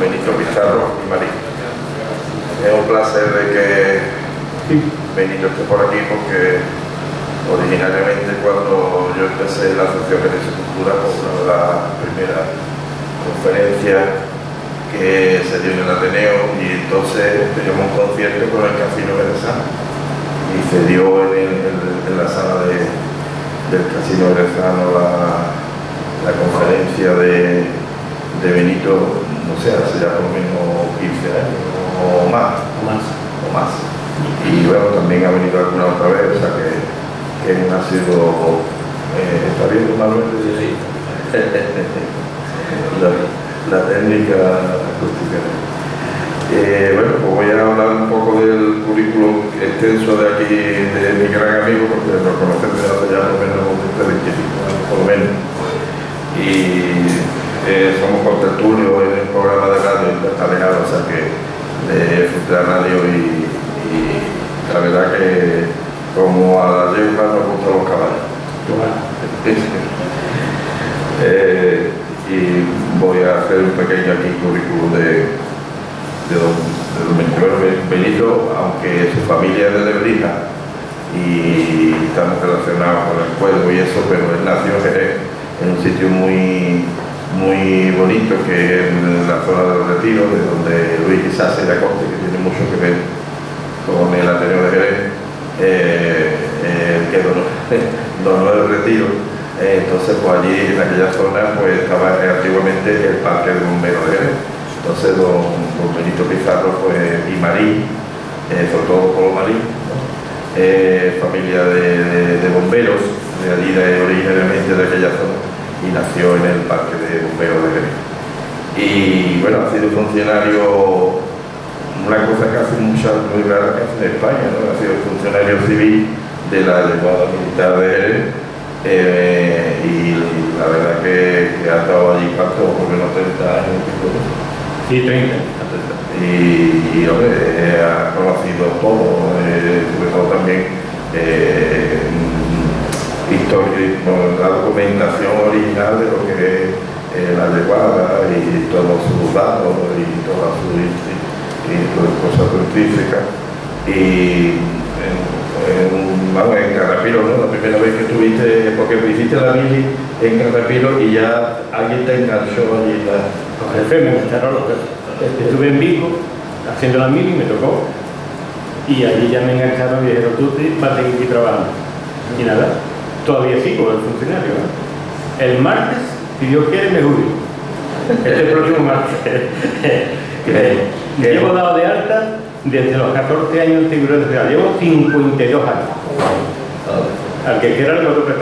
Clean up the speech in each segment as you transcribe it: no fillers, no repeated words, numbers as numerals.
Benito Pizarro y María. Es un placer de que Benito esté por aquí porque originariamente cuando yo empecé la Asociación de Cultura, pues una de las primeras conferencias que se dio en el Ateneo, y entonces teníamos un concierto con el Casino Jerezano y se dio en la sala del Casino Jerezano la conferencia de Benito, no sé, hace ya por lo menos 15 años o más. Y bueno, también ha venido alguna otra vez, o sea que ha sido, ¿está viendo Manuel? Sí. la técnica acústica. Bueno, pues voy a hablar un poco del currículum extenso de aquí, de mi gran amigo, porque lo conocen desde hace ya por lo menos 25 años, por lo menos. Y somos contertulios en el programa de radio Alejado, o sea que de Futura Radio, y la verdad que como a la yegua nos gustan los caballos. Y voy a hacer un pequeño aquí currículum de don Benito. Bueno, Benito, aunque su familia es de Lebrija y estamos relacionados con el pueblo y eso, pero él nació en Jerez, en un sitio muy bonito, que es en la zona de los Retiros, de donde Luis Quizás de Acosta, que tiene mucho que ver con el Ateneo de Jerez, que donó el Retiro. Entonces, pues allí en aquella zona pues estaba antiguamente el Parque de Bomberos de Jerez. Entonces don Benito Pizarro pues, y Marí, sobre todo Polo Marí, ¿no? Familia de bomberos, de allí originariamente de aquella zona, y nació en el Parque de Bomberos de Jerez. Y bueno, ha sido funcionario, una cosa que hace muy rara que hace en España, ¿no? Ha sido funcionario civil de la Armada Militar de Jerez, y la verdad que ha estado allí por lo menos 30 años. Sí, 30. Y hombre, ha conocido todo, sobre todo también la documentación original de lo que es la yeguada y todos sus datos y todas sus cosas científicas. Y en Carrapilo, ¿no? La primera vez que estuviste, porque hiciste la mili en Carrapilo y ya alguien te enganchó allí. Los jefes me gustaron los jefes. Estuve en Vigo haciendo la mili y me tocó. Y allí ya me engancharon y dijeron, tú vas a seguir aquí trabajando. Y nada, todavía sigo el funcionario, ¿no? El martes, si Dios quiere, me jubilo. Este próximo martes. Llevo dado de alta desde los 14 años en Seguridad Social. Llevo 52 años. Al que quiera lo que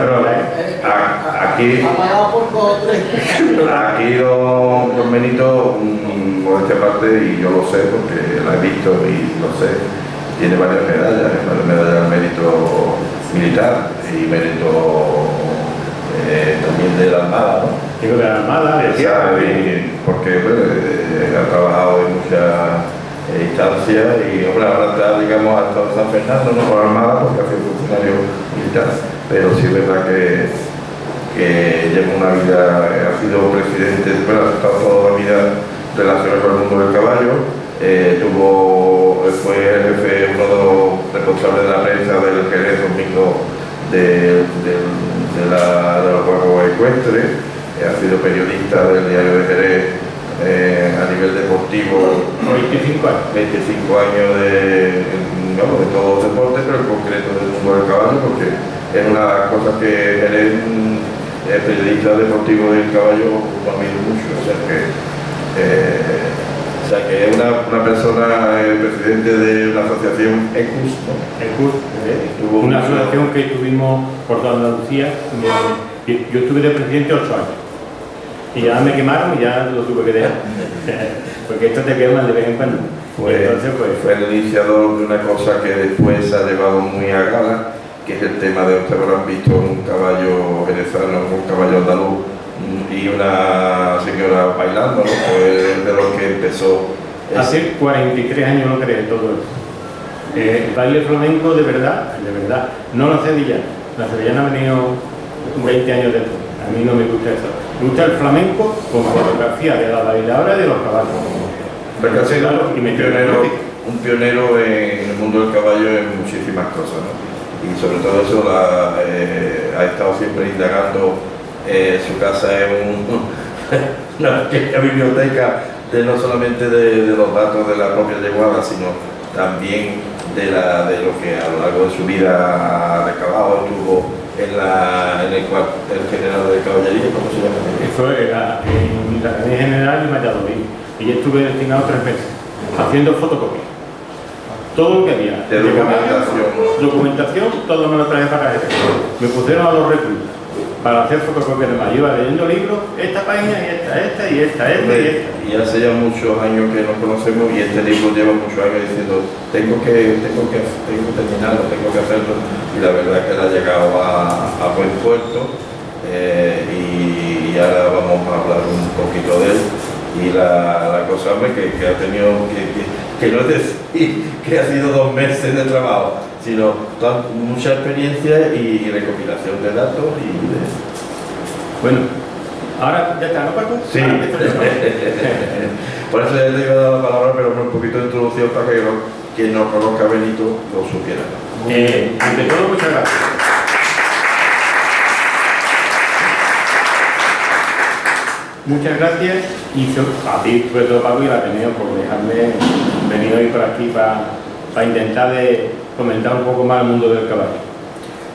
aquí don Benito, por esta parte, y yo lo sé porque la he visto y lo sé, tiene varias medallas al mérito militar y mérito también de la Armada, ¿no? Digo de la Armada, de tierra, porque ha trabajado en muchas instancias y hombre, ahora está, digamos, hasta San Fernando, no por la Armada, porque ha sido funcionario militar, pero sí es verdad que lleva una vida, ha sido presidente, bueno, ha estado toda la vida relacionado con el mundo del caballo, fue jefe, uno de los responsables de la prensa del Jerez 2002 de los Juegos Ecuestres, ha sido periodista del Diario de Jerez a nivel deportivo, 25 años. 25 años de todos los deportes, pero en concreto del mundo del caballo, porque es una de las cosas que Jerez, el periodista deportivo del caballo, lo admiro mucho, o sea que es una persona, el presidente de una asociación ECUS, ¿no? Una asociación que estuvimos por toda Andalucía. Yo estuve de presidente 8 años. Y ya me quemaron y ya lo tuve que dejar. Porque esto te quema de vez en cuando. Entonces, fue el iniciador de una cosa que después se ha llevado muy a gala, que es el tema de, ustedes habrán visto un caballo venezolano, un caballo andaluz y una señora bailando, ¿no? Fue de los que empezó. Hace 43 años no creé todo eso. El baile flamenco de verdad, no la sevillana. La sevillana ha venido 20 años después. A mí no me gusta eso. Me gusta el flamenco con fotografía de la bailadora y de los caballos. Porque ha sido Y me un pionero en el mundo del caballo en muchísimas cosas, ¿no? Y sobre todo eso ha estado siempre indagando. Su casa es una pequeña biblioteca no solamente de los datos de la propia yeguada, sino también de lo que a lo largo de su vida ha recabado. Estuvo en el general de caballería, ¿cómo se llama? Eso era en la Academia General de Valladolid. Y yo estuve destinado 3 meses haciendo fotocopias. Todo lo que había. De Documentación, todo me lo traje para eso. Me pusieron a los reclutas para hacer fotocopias de más. Yo iba leyendo libros, esta página y esta y esta. Y hace ya muchos años que nos conocemos y este libro lleva muchos años diciendo tengo que terminarlo, tengo que hacerlo, y la verdad es que le ha llegado a buen puerto, y ahora vamos a hablar un poquito de él. Y la cosa, hombre, que ha tenido que no es decir que ha sido 2 meses de trabajo, sino mucha experiencia y recopilación de datos Bueno, ahora ya está, ¿no, Paco? Sí. Por eso ya te iba a dar la palabra, pero un poquito de introducción para que quien no conozca a Benito lo supiera. Ante todo, muchas gracias. Muchas gracias y a ti, sobre todo, Paco, y la Ateneo por dejarme venir hoy por aquí para intentar comentar un poco más el mundo del caballo.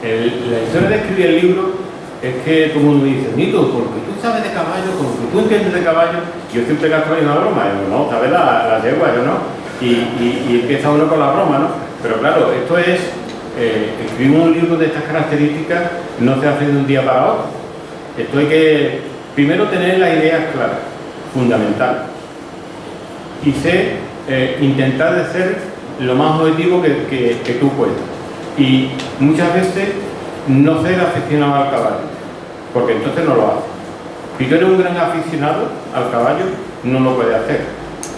La historia de escribir el libro es que todo el mundo me dice, Nito, porque tú sabes de caballo, porque tú entiendes de caballo. Yo siempre gasto ahí una broma, yo, no, sabes la yegua, yo no. Y empieza uno con la broma, ¿no? Pero claro, esto es, escribir un libro de estas características no se hace de un día para otro. Esto hay que primero tener las ideas claras, fundamental, y intentar de ser lo más objetivo que tú puedas. Y muchas veces no ser aficionado al caballo, porque entonces no lo haces. Si tú eres un gran aficionado al caballo, no lo puedes hacer,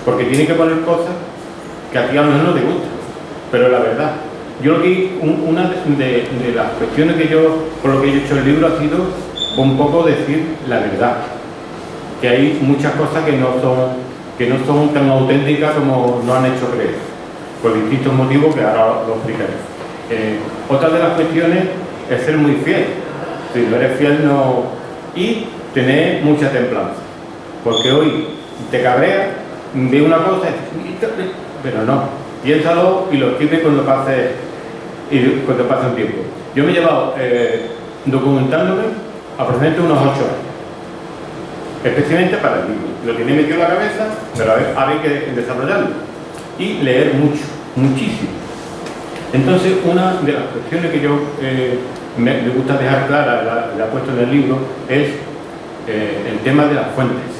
porque tienes que poner cosas que a ti a lo mejor no te gustan. Pero la verdad, yo una de las cuestiones por lo que yo he hecho el libro ha sido un poco decir la verdad, que hay muchas cosas que no son tan auténticas como nos han hecho creer, por distintos motivos que ahora lo explicaré. Otra de las cuestiones es ser muy fiel. Si no eres fiel, no. Y tener mucha templanza, porque hoy te cabreas, ve una cosa, pero no, piénsalo y lo escribes cuando pase un tiempo. Yo me he llevado documentándome aproximadamente unos 8 años, especialmente para el libro. Lo tiene metido en la cabeza, pero ahora hay que desarrollarlo y leer muchísimo. Entonces, una de las cuestiones que yo me gusta dejar clara, la he puesto en el libro, es el tema de las fuentes.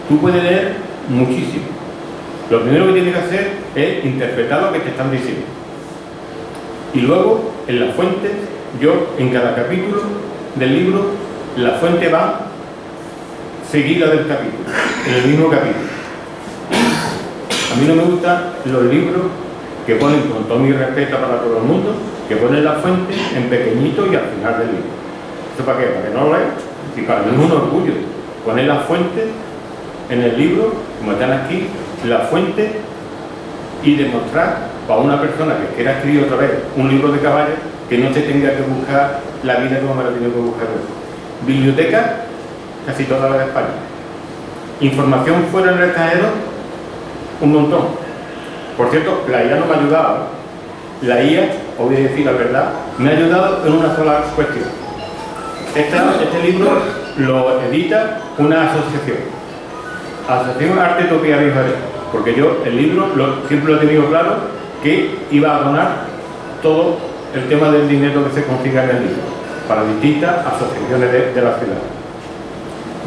Tú puedes leer muchísimo. Lo primero que tienes que hacer es interpretar lo que te están diciendo. Y luego, en las fuentes, yo en cada capítulo del libro, la fuente va seguida del capítulo, en el mismo capítulo. A mí no me gustan los libros que ponen, con todo mi respeto para todo el mundo, que ponen la fuente en pequeñito y al final del libro. ¿Eso para qué? Para que no lo leas. Y para mí es un orgullo poner la fuente en el libro, como están aquí, la fuente, y demostrar para una persona que quiera escribir otra vez un libro de caballos, que no se tenga que buscar la vida como me la tengo que buscar yo. Biblioteca, casi toda la de España. Información fuera del extranjero, un montón. Por cierto, la IA no me ha ayudado. La IA, os voy a decir la verdad, me ha ayudado en una sola cuestión. Este libro lo edita una Asociación Arte, Utopía, Viajaré, porque yo el libro siempre lo he tenido claro que iba a donar todo el tema del dinero que se consiga en el libro para distintas asociaciones de la ciudad.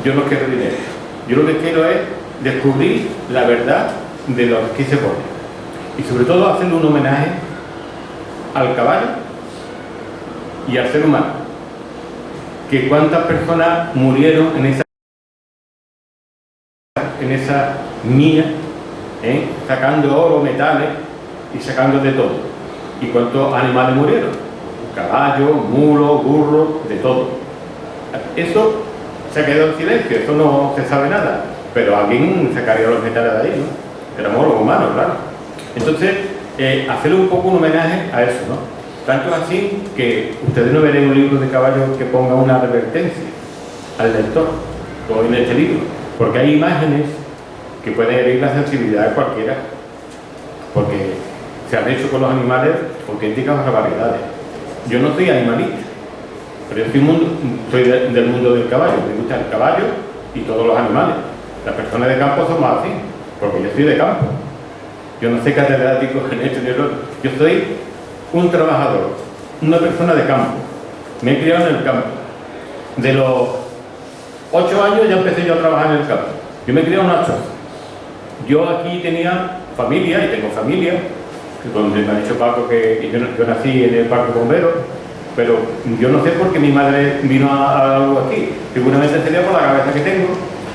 Yo no quiero dinero, yo lo que quiero es descubrir la verdad de lo que se pone y sobre todo hacerle un homenaje al caballo y al ser humano, que cuántas personas murieron en esa mina, sacando oro, metales y sacando de todo. ¿Y cuántos animales murieron? Caballos, mulos, burros, de todo. Eso se ha quedado en silencio, esto no se sabe nada, pero alguien sacaría los metales de ahí, ¿no? Éramos los humanos, claro. Entonces, hacerle un poco un homenaje a eso, ¿no? Tanto es así que ustedes no verán un libro de caballos que ponga una advertencia al lector, como en este libro, porque hay imágenes que pueden herir la sensibilidad de cualquiera, porque se han hecho con los animales auténticas barbaridades. Yo no soy animalista, pero yo soy del mundo del caballo, me gusta el caballo y todos los animales. Las personas de campo somos así, porque yo soy de campo. Yo no soy catedrático en esto ni en lo otro. Yo soy un trabajador, una persona de campo. Me he criado en el campo. De los 8 años ya empecé yo a trabajar en el campo. Yo me he criado en una choza. Yo aquí tenía familia, y tengo familia, donde me ha dicho Paco que yo nací en el Parque Bombero, pero yo no sé por qué mi madre vino a algo aquí. Seguramente sería por la cabeza que tengo,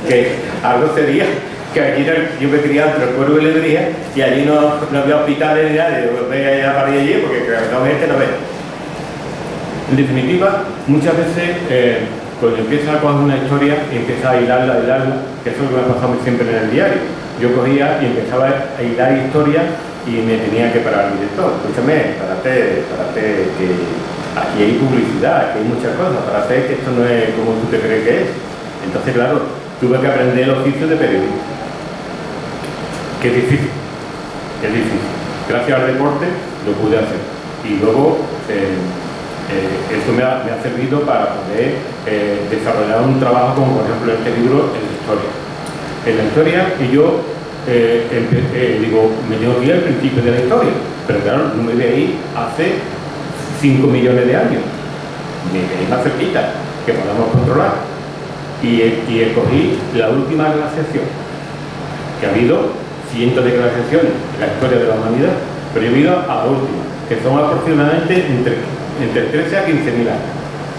que algo sería que aquí yo me criaba entre el pueblo y la Lebría, y allí no había hospitales ni nada, yo veía para allí porque no ve. En definitiva, muchas veces cuando empiezas a coger una historia y empiezas a hilarla, que eso es lo que me ha pasado siempre en el diario. Yo cogía y empezaba a hilar historias y me tenía que parar el director. Escúchame, párate, que aquí hay publicidad, aquí hay muchas cosas, párate, que esto no es como tú te crees que es. Entonces, claro, tuve que aprender el oficio de periodista. Que es difícil, Gracias al deporte lo pude hacer. Y luego esto me ha servido para poder desarrollar un trabajo como, por ejemplo, este libro en la historia. En la historia que yo me tengo que ir al principio de la historia, pero claro, no me voy a ir hace 5 millones de años, me voy a ir más cerquita, que podamos controlar. Y escogí la última glaciación, que ha habido cientos de glaciaciones en la historia de la humanidad, pero yo he ido a la última, que son aproximadamente entre 13 a 15.000 años,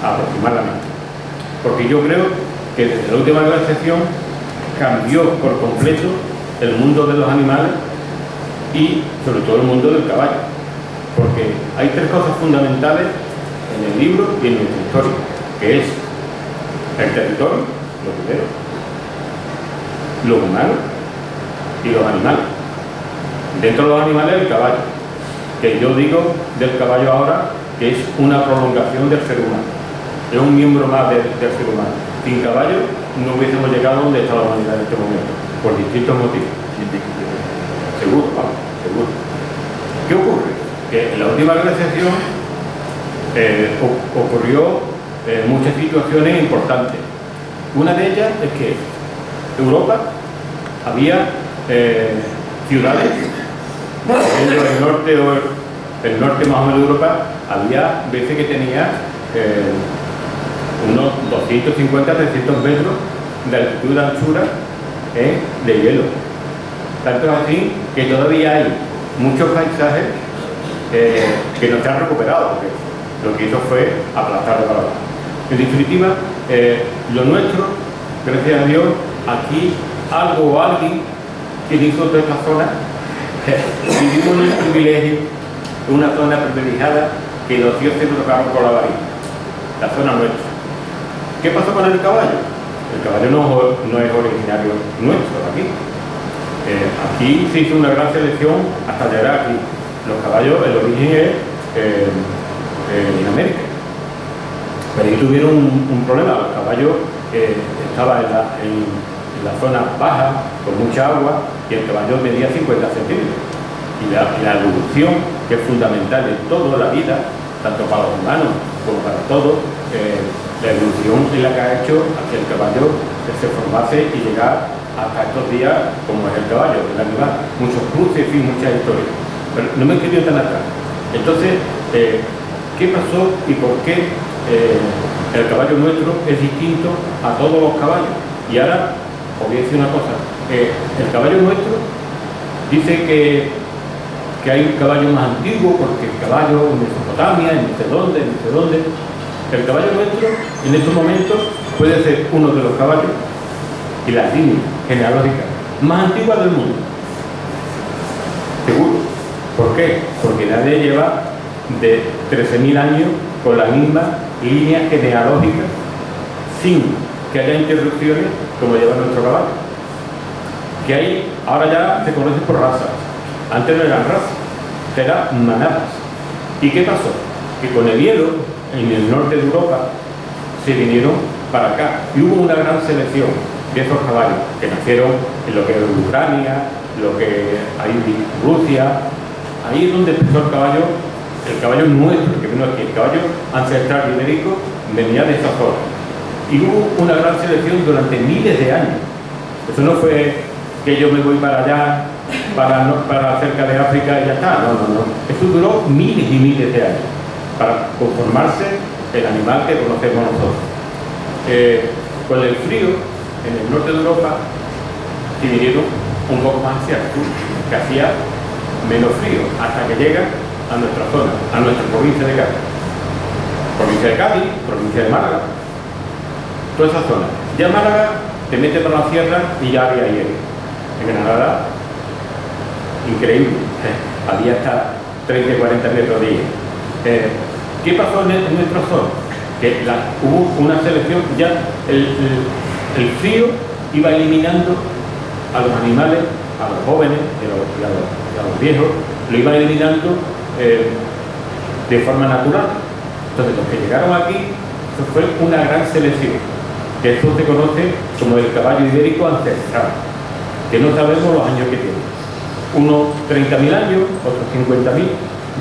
aproximadamente. Porque yo creo que desde la última glaciación cambió por completo el mundo de los animales y sobre todo el mundo del caballo, porque hay 3 cosas fundamentales en el libro y en nuestra historia, que es el territorio, lo primero, los humanos y los animales. Dentro de los animales, el caballo, que yo digo del caballo ahora que es una prolongación del ser humano, es un miembro más del ser humano. Sin caballo no hubiésemos llegado a donde está la humanidad en este momento, por distintos motivos. Seguro, vamos, seguro. ¿Qué ocurre? Que en la última glaciación ocurrió muchas situaciones importantes. Una de ellas es que Europa había ciudades, el norte más o menos de Europa, había veces que tenía unos 250, 300 metros de altitud, de anchura de hielo. Tanto es así que todavía hay muchos paisajes que no se han recuperado, porque lo que hizo fue aplastarlo para abajo. En definitiva, lo nuestro, gracias a Dios, aquí algo o alguien que hizo toda esta zona, vivimos en un privilegio, una zona privilegiada que los dioses nos tocaron con la varita, la zona nuestra. ¿Qué pasó con el caballo? El caballo no es originario nuestro aquí. Aquí se hizo una gran selección hasta llegar aquí. Los caballos, el origen es en América. Pero ahí tuvieron un problema. Los caballos estaban en la zona baja, con mucha agua, y el caballo medía 50 centímetros. Y la evolución, que es fundamental en toda la vida, tanto para los humanos como para todos, la evolución es la que ha hecho a que el caballo se formase y llegar hasta estos días como es el caballo, el animal. Muchos cruces, en fin, muchas historias. Pero no me he querido tan atrás. Entonces, ¿qué pasó y por qué el caballo nuestro es distinto a todos los caballos? Y ahora os voy a decir una cosa. El caballo nuestro dice que hay un caballo más antiguo porque el caballo en Mesopotamia, en no sé dónde. El caballo nuestro en estos momentos puede ser uno de los caballos y la línea genealógica más antigua del mundo. Seguro. ¿Por qué? Porque nadie lleva de 13.000 años con la misma línea genealógica sin que haya interrupciones como lleva nuestro caballo. Que hay, ahora ya se conoce por razas. Antes no eran razas, eran manadas. ¿Y qué pasó? Que con el hielo, en el norte de Europa, se vinieron para acá. Y hubo una gran selección de esos caballos que nacieron en lo que es Ucrania, lo que hay en Rusia. Ahí es donde empezó el caballo nuestro, que vino aquí, el caballo ancestral ibérico, venía de esa zona. Y hubo una gran selección durante miles de años. Eso no fue que yo me voy para allá, para cerca de África y ya está. No, no, no. Eso duró miles y miles de años para conformarse el animal que conocemos nosotros. Con el frío, en el norte de Europa, se vinieron un poco más hacia el sur, que hacía menos frío, hasta que llega a nuestra zona, a nuestra provincia de Cádiz. Provincia de Cádiz, provincia de Málaga, toda esa zona. Ya Málaga te mete por la sierra y ya había hielo. En Granada, increíble, había hasta 30 y 40 metros de hielo. ¿Qué pasó en nuestra zona? Que hubo una selección, ya el frío iba eliminando a los animales, a los jóvenes y a los viejos, lo iba eliminando de forma natural. Entonces los que llegaron aquí, eso fue una gran selección, que eso se conoce como el caballo ibérico ancestral, que no sabemos los años que tiene. Unos 30.000 años, otros 50.000.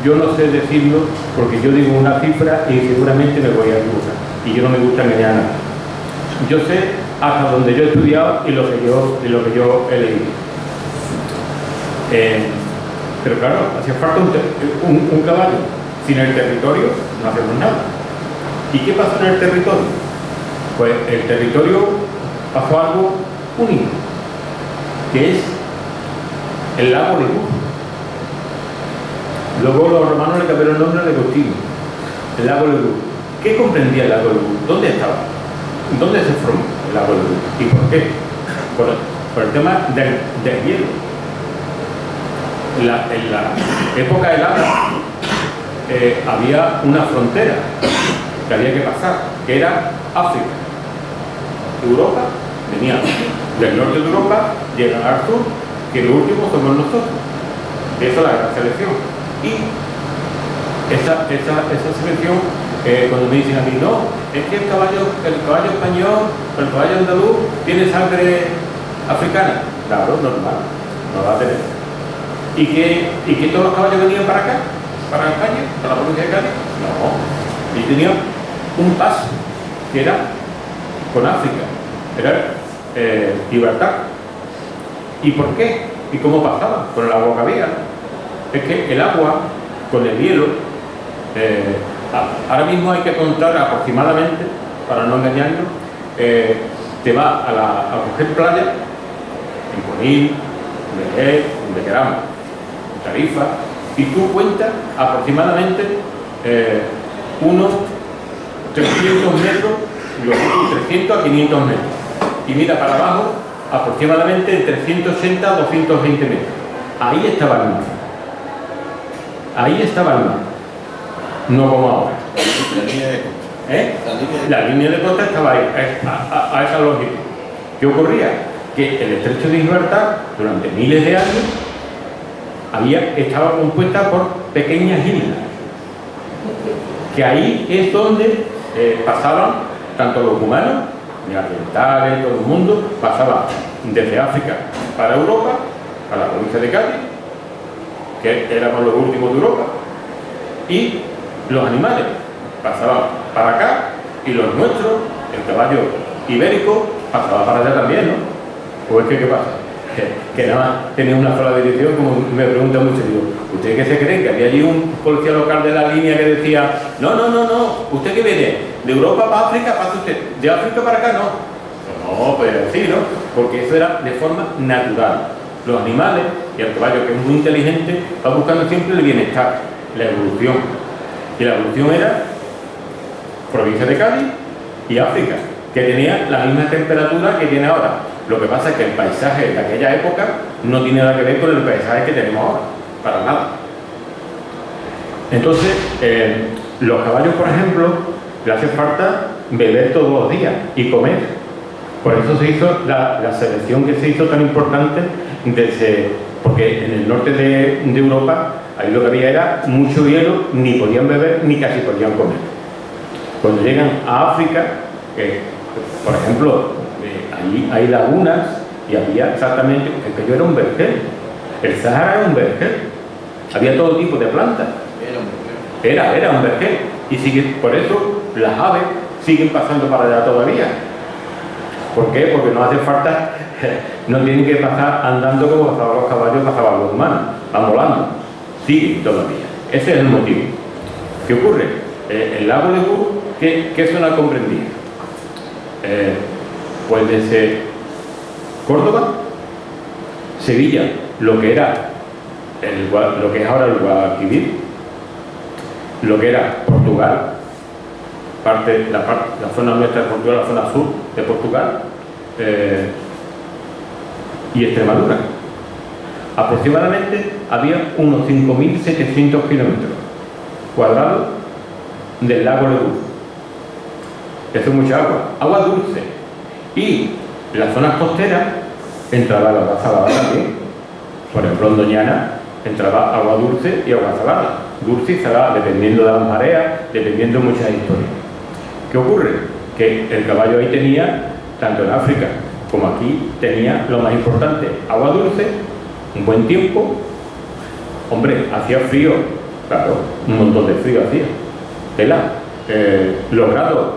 Yo no sé decirlo porque yo digo una cifra y seguramente me voy a equivocar. Y yo no me gusta engañar a nadie. Yo sé hasta donde yo he estudiado y lo que yo he leído. Pero claro, hacía falta un caballo. Sin el territorio no hacemos nada. ¿Y qué pasó en el territorio? Pues el territorio pasó algo único, que es el lago de Gur. Luego los romanos le cambiaron el nombre de Gostino, el lago de Gur. ¿Qué comprendía el lago de Gur? ¿Dónde estaba? ¿Dónde se formó el lago de Gur? ¿Y por qué? Por el tema del hielo. En la época helada había una frontera que había que pasar, que era África. Europa venía del norte de Europa, llegan al sur, que lo último somos nosotros. Eso es la gran selección. Y esa selección, cuando me dicen a mí, no, es que el caballo español, el caballo andaluz, tiene sangre africana. Claro, normal, no va a tener. ¿Y que todos los caballos venían para acá? ¿Para España? ¿Para la provincia de Cádiz? No. Y tenía un paso, que era con África, era Gibraltar. ¿Y por qué? ¿Y cómo pasaba? Con el agua que había. Es que el agua, con el hielo, ahora mismo hay que contar aproximadamente, para no engañarnos, te va a coger playa en Conil, en Jerez, donde queramos, en Tarifa, y tú cuentas aproximadamente unos 300 metros, los 300 a 500 metros, y mira para abajo aproximadamente entre 180 a 220 metros. Ahí estaba el mar. Ahí estaba el mar. No como ahora. La línea de costa estaba ahí, a esa longitud. ¿Qué ocurría? Que el estrecho de Gibraltar, durante miles de años, estaba compuesta por pequeñas islas. Que ahí es donde pasaban tanto los humanos, neandertales, todo el mundo, pasaba desde África para Europa, a la provincia de Cádiz, que éramos los últimos de Europa, y los animales pasaban para acá, y los nuestros, el caballo ibérico, pasaba para allá también, ¿no? Pues es que, ¿qué pasa? Que nada más tenía una sola dirección, como me preguntan mucho, digo, ¿usted qué se cree? Que había allí un policía local de la línea que decía, no, ¿usted qué viene? ¿De Europa para África? ¿Pasa usted? ¿De África para acá? No, pues sí, ¿no? Porque eso era de forma natural. Los animales, y el caballo, que es muy inteligente, va buscando siempre el bienestar, la evolución. Y la evolución era provincia de Cádiz y África, que tenía la misma temperatura que tiene ahora. Lo que pasa es que el paisaje de aquella época no tiene nada que ver con el paisaje que tenemos ahora, para nada. Entonces, los caballos, por ejemplo, le hace falta beber todos los días y comer. Por eso se hizo la selección que se hizo tan importante, porque en el norte de Europa, ahí lo que había era mucho hielo, ni podían beber, ni casi podían comer. Cuando llegan a África, por ejemplo, allí hay lagunas, y había exactamente, aquello era un vergel. El Sahara era un vergel. Había todo tipo de plantas. Era un vergel. Y por eso las aves siguen pasando para allá todavía. ¿Por qué? Porque no hace falta, no tienen que pasar andando como pasaban los caballos, pasaban los humanos, van volando. Siguen todavía. Ese es el motivo. ¿Qué ocurre? El lago de Guru, ¿qué zona comprendía? Pues desde Córdoba, Sevilla, lo que es ahora el Guadalquivir, lo que era Portugal, la zona nuestra de Portugal, la zona sur de Portugal, y Extremadura. Aproximadamente había unos 5.700 kilómetros cuadrados del lago de Guru. Eso es mucha agua dulce. Y las zonas costeras entraba el agua salada también. Por ejemplo, en Doñana entraba agua dulce y agua salada. Dulce y salada, dependiendo de las mareas, dependiendo de muchas historias. ¿Qué ocurre? Que el caballo ahí tenía, tanto en África como aquí, tenía lo más importante, agua dulce, un buen tiempo. Hombre, hacía frío, claro, un montón de frío hacía. Los grados,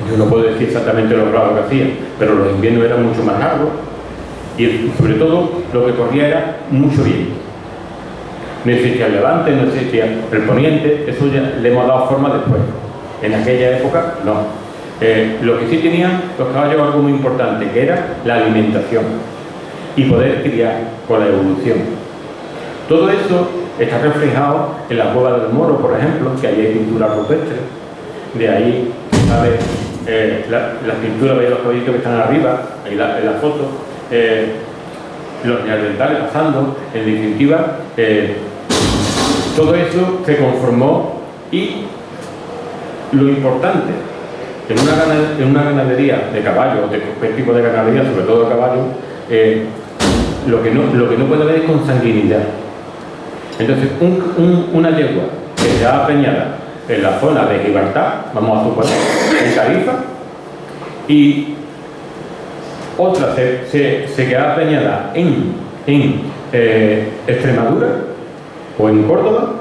yo no puedo decir exactamente los grados que hacía, pero los inviernos eran mucho más largos y sobre todo lo que corría era mucho viento. No existía el levante, no existía el poniente, eso ya le hemos dado forma después. En aquella época, no. Lo que sí tenían los caballos algo muy importante, que era la alimentación y poder criar con la evolución. Todo eso está reflejado en la Cueva del Moro, por ejemplo, que ahí hay pintura rupestre. De ahí, ¿sabes? Las pinturas de los caballitos que están arriba, ahí en la foto, los neandertales pasando, en definitiva, todo eso se conformó. Y lo importante, en una ganadería de caballos, de cualquier tipo de ganadería, sobre todo de caballos, lo que no puede haber es consanguinidad. Entonces, una yegua que se ha preñada en la zona de Gibraltar, vamos a suponer, en Tarifa, y otra se queda preñada en Extremadura o en Córdoba,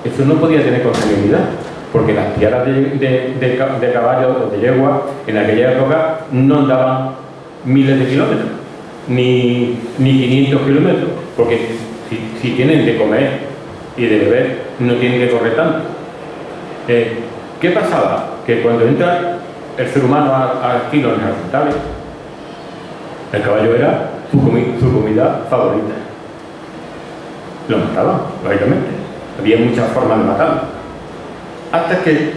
eso no podía tener consanguinidad, porque las piaras de caballos o de yegua en aquella época no andaban miles de kilómetros, ni 500 kilómetros, porque si tienen de comer y de beber, no tienen que correr tanto. ¿Qué pasaba? Que cuando entra el ser humano aquí los neandertales, el caballo era su comida favorita. Lo mataban, lógicamente. Había muchas formas de matarlo. Hasta que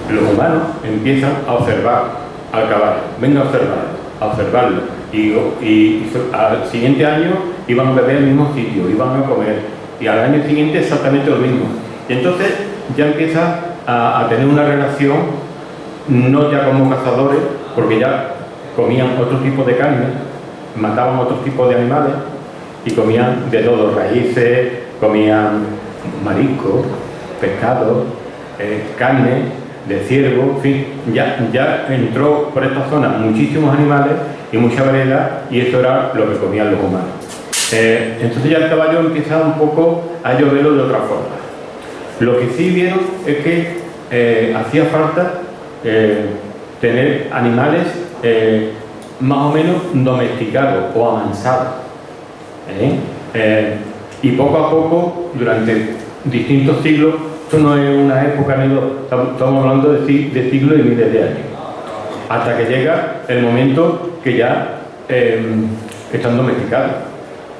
los humanos empiezan a observar al caballo. Venga a observarlo. Y al siguiente año iban a beber el mismo sitio, iban a comer. Y al año siguiente exactamente lo mismo. Y entonces ya empieza a tener una relación, no ya como cazadores, porque ya comían otro tipo de carne, mataban otros tipos de animales y comían de todo, raíces, comían mariscos, pescado, carne de ciervo, en fin, ya entró por esta zona muchísimos animales y mucha variedad, y eso era lo que comían los humanos. Entonces ya el caballo empieza un poco a lloverlo de otra forma. Lo que sí vieron es que hacía falta tener animales más o menos domesticados o amansados. Y poco a poco, durante distintos siglos, esto no es una época, estamos hablando de siglos y miles de años, hasta que llega el momento que ya están domesticados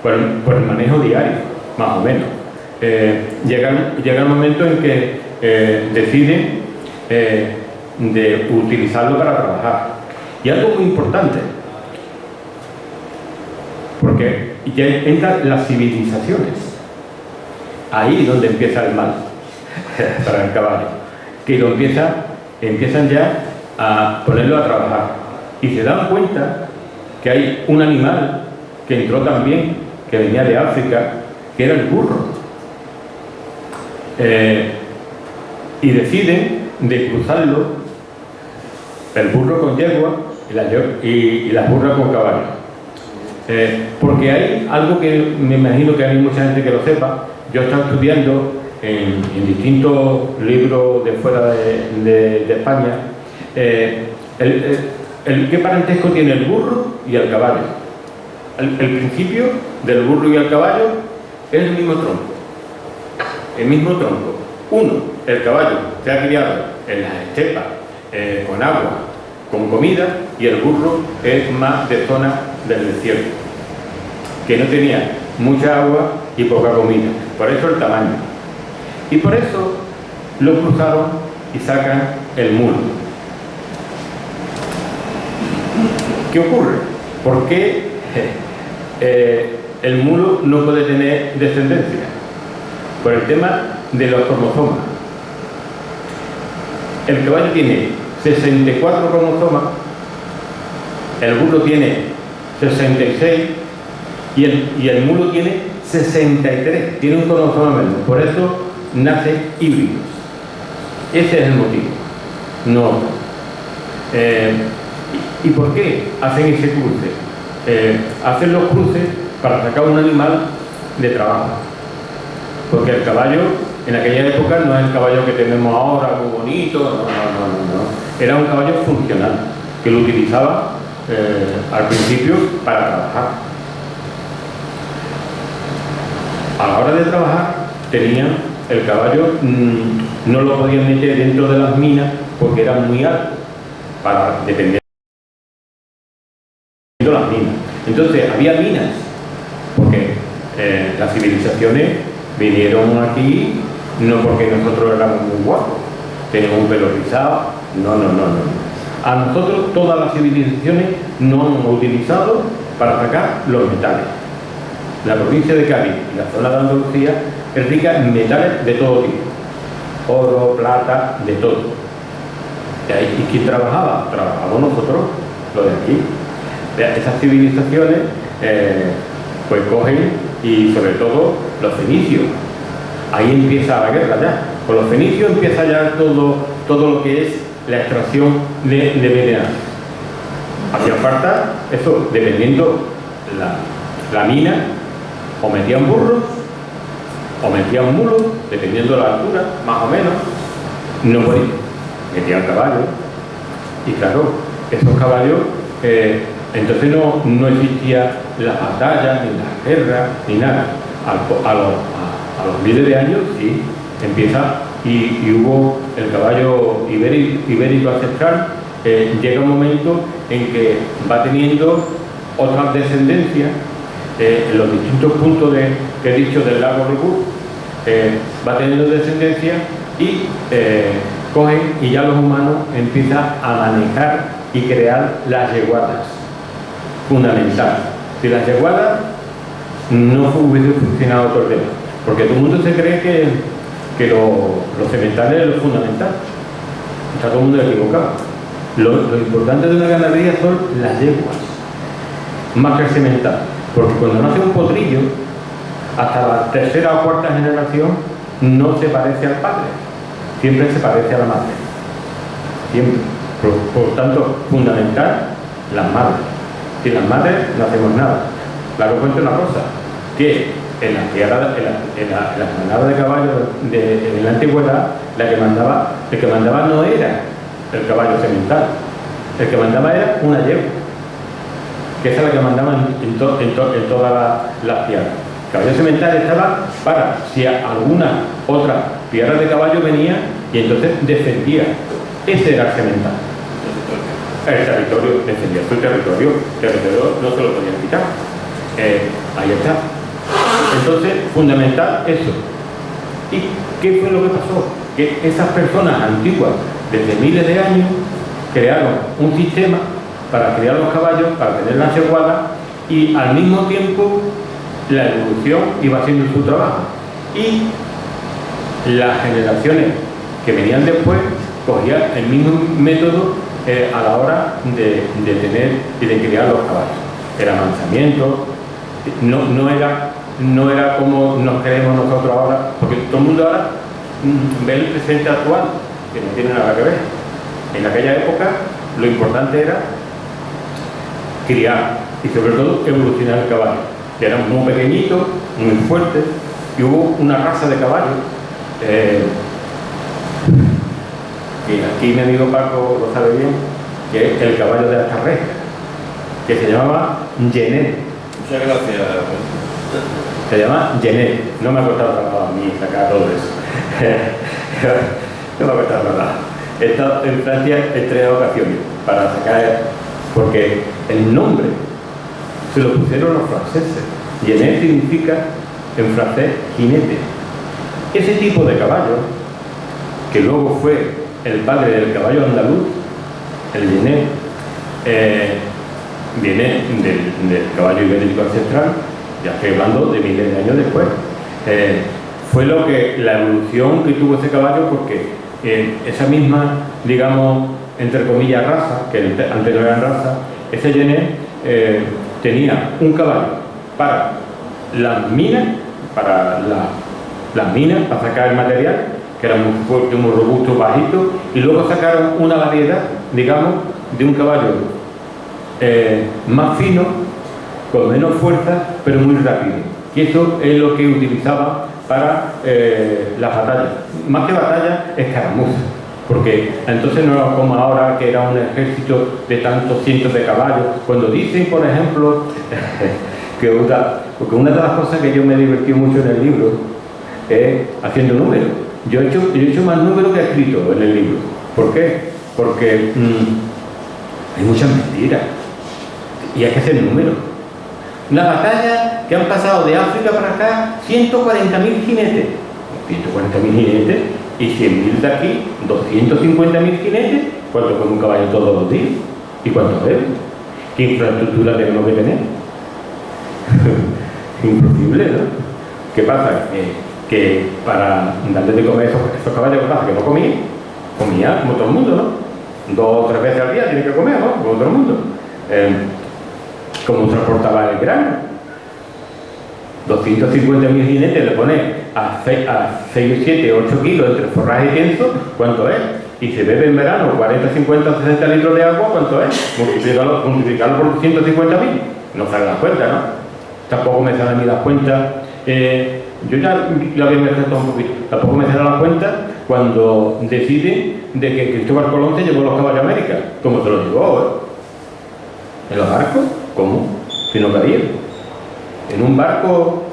por el manejo diario, más o menos. Llega el momento en que deciden de utilizarlo para trabajar. Y algo muy importante, porque ya entran las civilizaciones. Ahí es donde empieza el mal para el caballo, que empiezan ya a ponerlo a trabajar. Y se dan cuenta que hay un animal que entró también, que venía de África, que era el burro. Y deciden de cruzarlo, el burro con yegua y la burra con caballo. Porque hay algo que me imagino que hay mucha gente que lo sepa. Yo he estado estudiando en distintos libros de fuera de España qué parentesco tiene el burro y el caballo. El principio del burro y el caballo es el mismo tronco. El mismo tronco. Uno, el caballo se ha criado en las estepas, con agua, con comida, y el burro es más de zona del desierto, que no tenía mucha agua y poca comida. Por eso el tamaño. Y por eso lo cruzaron y sacan el mulo. ¿Qué ocurre? ¿Por qué el mulo no puede tener descendencia? Por el tema de los cromosomas. El caballo tiene 64 cromosomas, el burro tiene 66 y el mulo tiene 63, tiene un cromosoma menos. Por eso nace híbridos. Ese es el motivo, no otro. ¿Y por qué hacen ese cruce? Hacen los cruces para sacar un animal de trabajo. Porque el caballo, en aquella época, no es el caballo que tenemos ahora, muy bonito, no. Era un caballo funcional, que lo utilizaba al principio para trabajar. A la hora de trabajar, tenían el caballo, no lo podían meter dentro de las minas porque era muy alto, para depender de las minas. Entonces, había minas, porque las civilizaciones vinieron aquí no porque nosotros éramos muy guapos, teníamos un pelo rizado, no. A nosotros todas las civilizaciones nos han utilizado para sacar los metales. La provincia de Cádiz y la zona de Andalucía es rica en metales de todo tipo, oro, plata, de todo. ¿Y quién trabajaba? Trabajamos nosotros, los de aquí. Esas civilizaciones pues cogen, y sobre todo los fenicios. Ahí empieza la guerra ya. Con los fenicios empieza ya todo lo que es la extracción de minerales. Hacía falta eso, dependiendo la mina, o metían burros o metían mulos, dependiendo la altura, más o menos. No podían, metían caballos. Y claro, esos caballos, entonces no existía las batallas, ni las guerras, ni nada. A los miles de años sí empieza, y hubo el caballo ibérico ancestral. Llega un momento en que va teniendo otras descendencias en los distintos puntos que he dicho del lago Ricú, va teniendo descendencia y cogen, y ya los humanos empiezan a manejar y crear las yeguadas. Fundamental. Si las yeguadas no hubiese funcionado todo el tema, porque todo el mundo se cree que los sementales es lo fundamental. Está todo el mundo equivocado. Lo importante de una ganadería son las yeguas, más que el semental, porque cuando nace un potrillo, hasta la tercera o cuarta generación no se parece al padre, siempre se parece a la madre, siempre. Por tanto, fundamental, las madres. Sin las madres no hacemos nada. Claro, cuento una cosa, que en las manadas de caballos en la antigüedad, el que mandaba no era el caballo semental, el que mandaba era una yegua, que esa es la que mandaba en todas las tierras. El caballo semental estaba para si alguna otra tierra de caballo venía, y entonces defendía. Ese era el semental. El territorio, defendía su territorio no se lo podían quitar. Ahí está. Entonces, fundamental eso. ¿Y qué fue lo que pasó? Que esas personas antiguas, desde miles de años, crearon un sistema para criar los caballos, para tener las yeguadas, y al mismo tiempo la evolución iba haciendo su trabajo. Y las generaciones que venían después cogían el mismo método a la hora de tener y de criar los caballos. Era amansamiento, no era como nos creemos nosotros ahora, porque todo el mundo ahora ve el presente actual, que no tiene nada que ver. En aquella época lo importante era criar y sobre todo evolucionar el caballo, que eran muy pequeñitos, muy fuertes, y hubo una raza de caballos que aquí mi amigo Paco lo sabe bien, que es el caballo de alta regia, que se llamaba Genet. Muchas gracias. Se llama Genet. No me ha costado nada a mí sacar todo eso. No me ha costado nada. He estado en Francia en 3 ocasiones para sacar, porque el nombre se lo pusieron los franceses. Genet significa en francés jinete. Ese tipo de caballo, que luego fue el padre del caballo andaluz, el Genet, viene del caballo ibérico ancestral, ya estoy hablando de miles de años después. Fue la evolución que tuvo ese caballo, porque esa misma, digamos, entre comillas, raza, que antes no eran raza, ese Genet tenía un caballo para las minas, para sacar el material, que era muy fuerte, muy robusto, bajito, y luego sacaron una variedad, digamos, de un caballo más fino, con menos fuerza, pero muy rápido. Y eso es lo que utilizaban para las batallas. Más que batallas, escaramuzas. Porque entonces no era como ahora, que era un ejército de tantos cientos de caballos. Cuando dicen, por ejemplo, porque una de las cosas que yo me divertí mucho en el libro es haciendo números. Yo he hecho más números que he escrito en el libro. ¿Por qué? Porque hay muchas mentiras. Y hay que hacer números. Una batalla que han pasado de África para acá 140.000 jinetes. 140.000 jinetes y 100.000 de aquí, 250.000 jinetes. ¿Cuánto come un caballo todos los días? ¿Y cuánto bebe? ¿Qué infraestructura tenemos que tener? Imposible, ¿no? ¿Qué pasa? Que para darle de comer esos caballos, ¿qué pasa? Que no comía como todo el mundo, ¿no? 2 o 3 veces al día tiene que comer, ¿no? Como todo el mundo. ¿Cómo transportaba el grano? 250.000 jinetes le pone a 6, 7, 8 kilos entre forraje y pienso, ¿cuánto es? Y se bebe en verano 40, 50, 60 litros de agua, ¿cuánto es? Multiplicarlo por 150.000. No salen las cuentas, ¿no? Tampoco me salen ni las cuentas. Yo ya lo había mezclado un poquito. Tampoco me salen las cuentas cuando deciden de que Cristóbal Colón se llevó los caballos a América. ¿Cómo se los llevó? ¿En los barcos? ¿Cómo? Si no cabía. En un barco,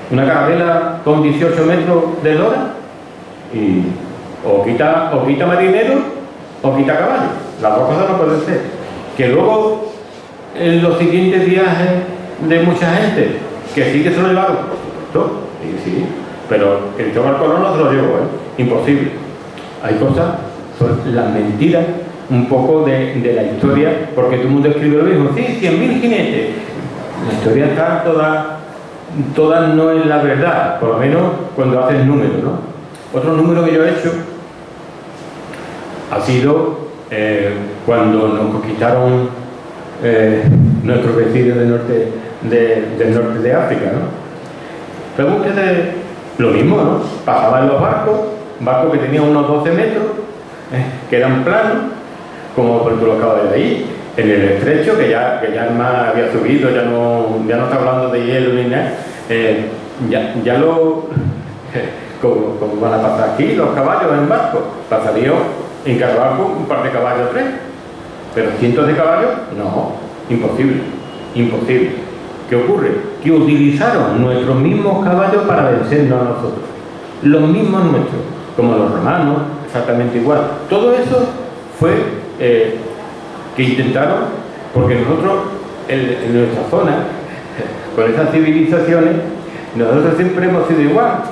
una carabela con 18 metros de eslora, y o quita marinero o quita caballo. Las dos cosas no pueden ser. Que luego, en los siguientes viajes de mucha gente, que sí que se lo llevaron, por supuesto, sí, pero Cristóbal Colón no se lo llevó, imposible. Hay cosas, son las mentiras un poco de la historia, porque todo el mundo escribe lo mismo, sí, 100.000 jinetes. La historia está toda no es la verdad, por lo menos cuando haces números, ¿no? Otro número que yo he hecho ha sido cuando nos conquistaron nuestros vecinos del norte de África, ¿no? Pero ustedes lo mismo, ¿no? Pasaban los barcos que tenían unos 12 metros, que eran planos, como por ejemplo lo acabo de ver ahí, en el estrecho, que ya el mar había subido, ya no está hablando de hielo ni nada, como van a pasar aquí los caballos en barco, pasaría en cada barco un par de caballos o 3, pero cientos de caballos, no, imposible. ¿Qué ocurre? Que utilizaron nuestros mismos caballos para vencernos a nosotros, los mismos nuestros, como los romanos, exactamente igual. Todo eso fue que intentaron, porque nosotros en nuestra zona, con esas civilizaciones, nosotros siempre hemos sido igual,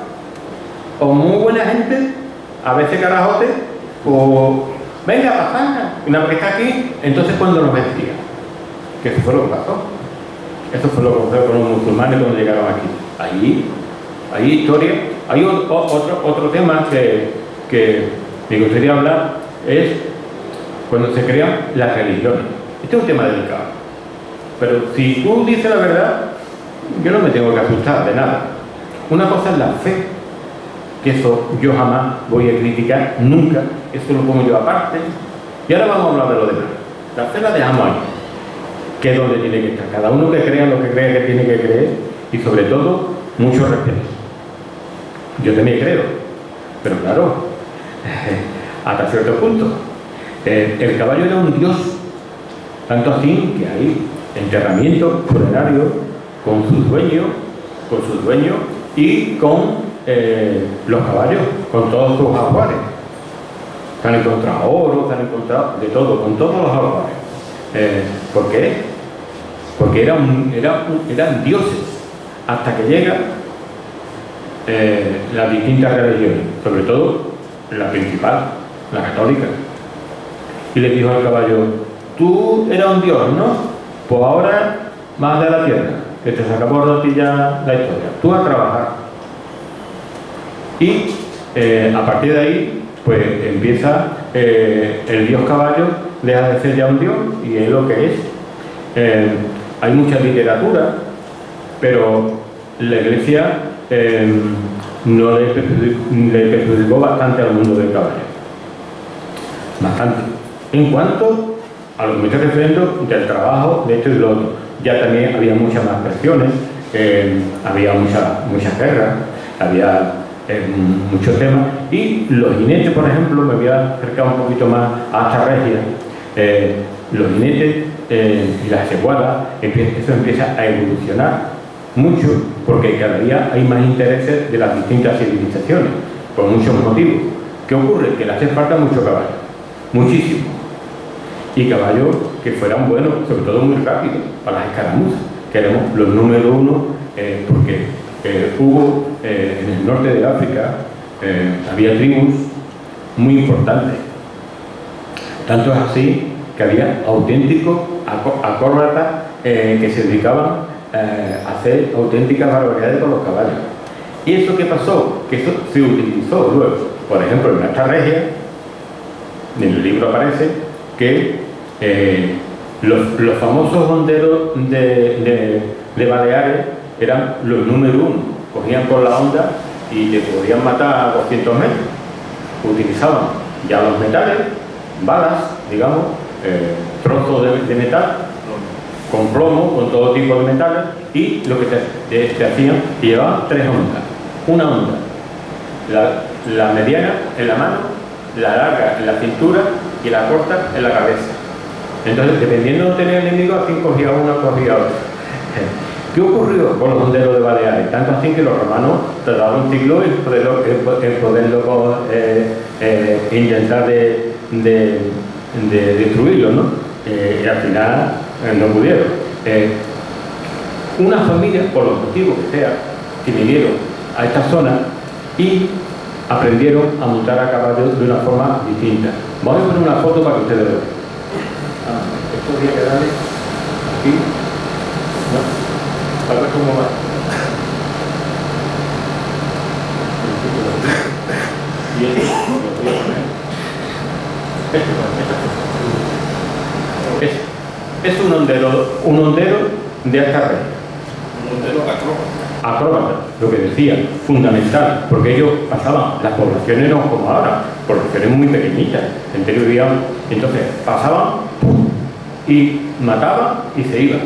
o muy buena gente, a veces carajotes, o venga, pasanga, una vez que está aquí, entonces cuando nos vencía, que eso fue lo que pasó. Eso fue lo que pasó con los musulmanes cuando llegaron aquí. Hay historia. Hay otro tema que me gustaría hablar, es cuando se crean las religiones. Este es un tema delicado. Pero si tú dices la verdad, yo no me tengo que asustar de nada. Una cosa es la fe, que eso yo jamás voy a criticar, nunca, eso lo pongo yo aparte. Y ahora vamos a hablar de lo demás. La fe la dejamos ahí, que es donde tiene que estar. Cada uno que crea lo que crea que tiene que creer, y sobre todo, mucho respeto. Yo también creo, pero claro, hasta cierto punto. El caballo era un dios, tanto así que hay enterramientos funerarios con sus dueños y con los caballos, con todos sus jaguares. Se han encontrado oro, se han encontrado de todo, con todos los jaguares. ¿Por qué? Porque eran dioses, hasta que llegan las distintas religiones, sobre todo la principal, la católica. Y le dijo al caballo: tú eras un dios, ¿no? Pues ahora más de la tierra, que te saca por ti ya la historia. Tú a trabajar. Y a partir de ahí, pues empieza el dios caballo, deja de ser ya un dios y es lo que es. Hay mucha literatura, pero la Iglesia no le perjudicó bastante al mundo del caballo. Bastante. En cuanto a lo que me estoy refiriendo del trabajo de esto y lo otro, ya también había muchas más presiones, había muchas guerras, había muchos temas, y los jinetes, por ejemplo, me voy a acercar un poquito más a esta regia. Los jinetes y las yeguadas, eso empieza a evolucionar mucho, porque cada día hay más intereses de las distintas civilizaciones, por muchos motivos. ¿Qué ocurre? Que le hace falta mucho caballo, muchísimo, y caballos que fueran buenos, sobre todo muy rápidos, para las escaramuzas, que éramos los número uno, porque hubo en el norte de África, había tribus muy importantes, tanto es así que había auténticos acróbatas que se dedicaban a hacer auténticas barbaridades con los caballos. ¿Y eso qué pasó? Que eso se utilizó luego. Por ejemplo, en nuestra regia, en el libro aparece que los famosos honderos de Baleares eran los número uno. Cogían por la onda y te podían matar a 200 metros. Utilizaban ya los metales, balas, digamos, trozos de metal, con plomo, con todo tipo de metales, y lo que te hacían, te llevaban 3 ondas. Una onda, la mediana en la mano, la larga en la cintura y la corta en la cabeza. Entonces, dependiendo de tener el enemigo, a quién cogía una, cogía otra. ¿Qué ocurrió con los honderos de Baleares? Tanto así que los romanos tardaron un siglo en poderlo intentar de destruirlo, ¿no? Y al final no pudieron. Una familia, por los motivos que sea, que vinieron a esta zona y aprendieron a montar a caballo de una forma distinta. Vamos a poner una foto para que ustedes lo vean. Esto había que darle aquí, ¿no? Para ver cómo va. Y esto lo voy a poner. Es un hondero de alta red. Un hondero Acróbata, lo que decía, fundamental, porque ellos pasaban, las poblaciones no como ahora, poblaciones muy pequeñitas, entonces pasaban y mataban y se iban.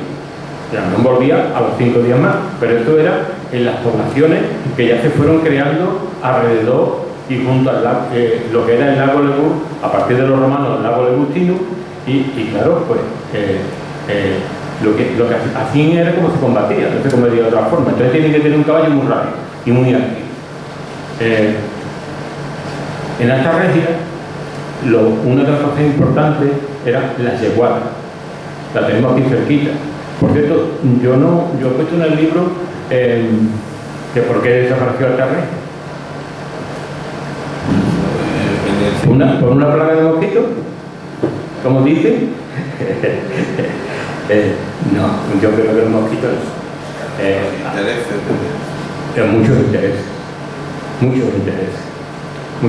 Ya no volvía a los 5 días más, pero esto era en las poblaciones que ya se fueron creando alrededor y junto al lago, lo que era el lago Legur, a partir de los romanos, el lago Legustino, y claro, pues lo que así era como se combatía, no se combatía de otra forma. Entonces tienen que tener un caballo muy rápido y muy ágil. En esta región, una de las cosas importantes era la yeguada. La tenemos aquí cerquita. Por cierto, yo he puesto en el libro que por qué desapareció esta región. ¿Por una plaga de mosquitos? Como dicen. No, yo creo que los mosquitos muchos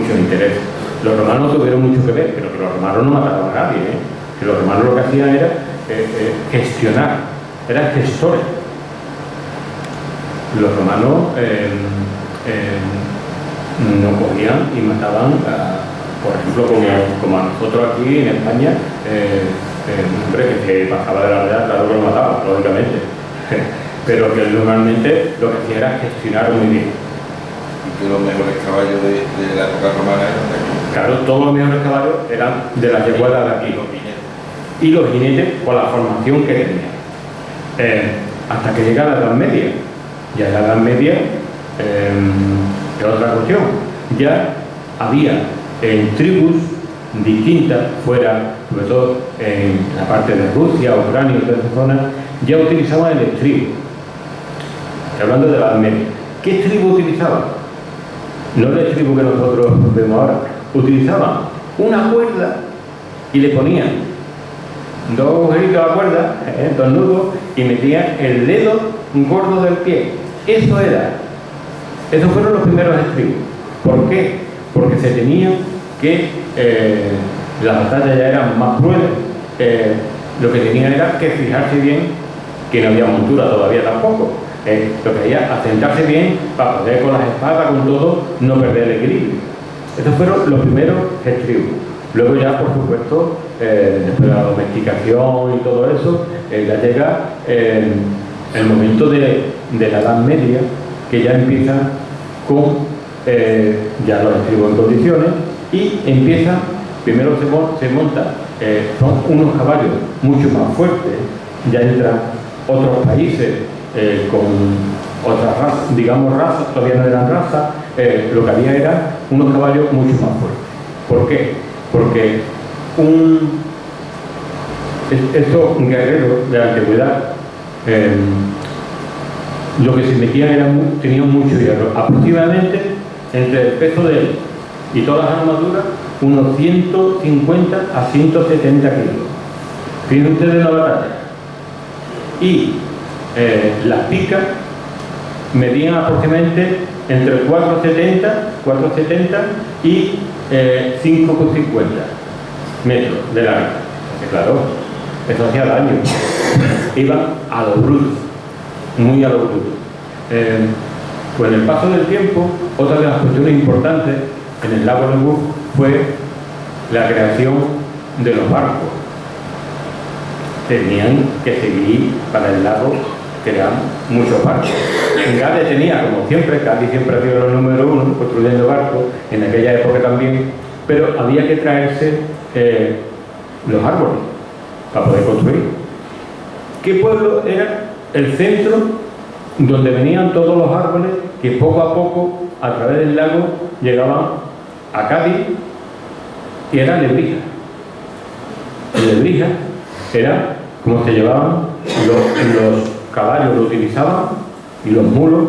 intereses Los romanos tuvieron mucho que ver, pero que los romanos no mataban a nadie, que los romanos lo que hacían era gestionar, eran gestores. Los romanos no cogían y mataban, por ejemplo, como a nosotros aquí en España, un hombre que se pasaba de la verdad, claro que lo mataban, lógicamente, pero que normalmente lo que hacía era gestionar muy bien. Y que los mejores caballos de la época romana eran de aquí. Claro, todos los mejores caballos eran de las yeguadas de aquí. Y los jinetes por la formación que tenían. Hasta que llega la Edad Media. Ya en la Edad Media es otra cuestión. Ya había tribus distintas fuera, sobre todo en la parte de Rusia, Ucrania y toda esa zona, ya utilizaban el estribo. Estoy hablando de la Edad Media. ¿Qué estribo utilizaban? No el estribo que nosotros vemos ahora. Utilizaban una cuerda y le ponían dos agujeritos a la cuerda, dos nudos, y metían el dedo gordo del pie. Esos fueron los primeros estribos. ¿Por qué? Porque se tenían que, las batallas ya eran más crueles, lo que tenían era que fijarse bien, que no había montura todavía tampoco, lo que había asentarse bien para poder con las espadas, con todo, no perder el equilibrio. Estos fueron los primeros estribos. Luego ya, por supuesto, después de la domesticación y todo eso, ya llega el momento de la Edad Media, que ya empieza con ya los estribos en condiciones, y empieza, primero se monta, son unos caballos mucho más fuertes, ya entran otros países con otras razas, digamos razas, todavía no eran razas, lo que había era unos caballos mucho más fuertes. ¿Por qué? Porque estos guerreros de la antigüedad, lo que se metían tenían mucho hierro, aproximadamente entre el peso de él y todas las armaduras, unos 150 a 170 kilos. Fíjense ustedes en la batalla. Y las picas medían aproximadamente entre 470 y 5,50 metros de largo. Claro, eso hacía daño. Iban a lo bruto, muy a lo bruto. Pues en el paso del tiempo, otra de las cuestiones importantes en el lago Lebú fue la creación de los barcos. Tenían que seguir para el lago, crear muchos barcos. En Gales tenía, como siempre, Cádiz siempre ha sido el número uno construyendo barcos, en aquella época también, pero había que traerse los árboles para poder construir. ¿Qué pueblo era el centro donde venían todos los árboles que poco a poco, a través del lago, llegaban a Cádiz? Y era Lebrija. Lebrija era como se llevaban los caballos, lo utilizaban, y los mulos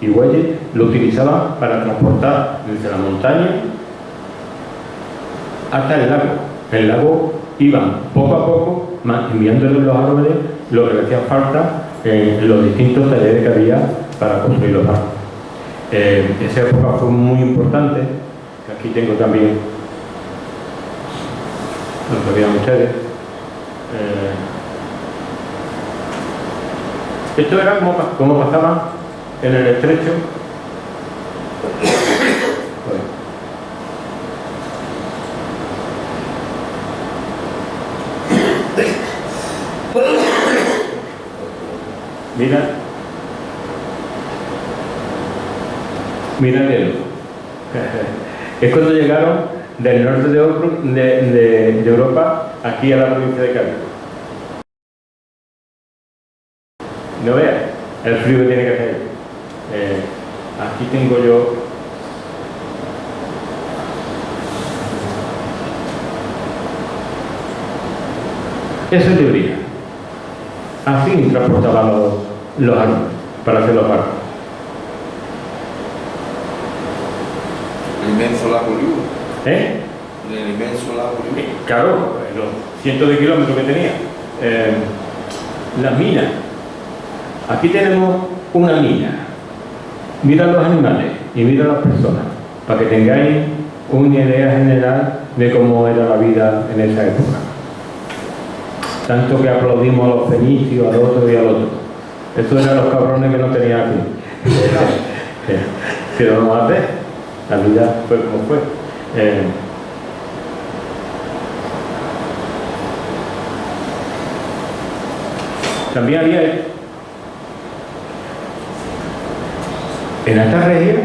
y bueyes lo utilizaban para transportar desde la montaña hasta el lago. El lago iban poco a poco enviándole los árboles lo que le hacía falta en los distintos talleres que había para construir los barcos. Esa época fue muy importante. Aquí tengo también, lo que vean ustedes. Esto era como pasaban en el estrecho. Mira el hielo. Es cuando llegaron del norte de Europa aquí a la provincia de Cádiz. No veas el frío que tiene que hacer. Aquí tengo yo eso es teoría. Así transportaban los árboles para hacer los barcos. El inmenso lago Liu. El inmenso lago Liu. Claro, los cientos de kilómetros que tenía. Las minas. Aquí tenemos una mina. Mira los animales y mira las personas, para que tengáis una idea general de cómo era la vida en esa época. Tanto que aplaudimos a los fenicios, al otro y al otro. Estos eran los cabrones que no tenían aquí. ¿Qué lo vamos a hacer? La vida fue como fue. También había en esta región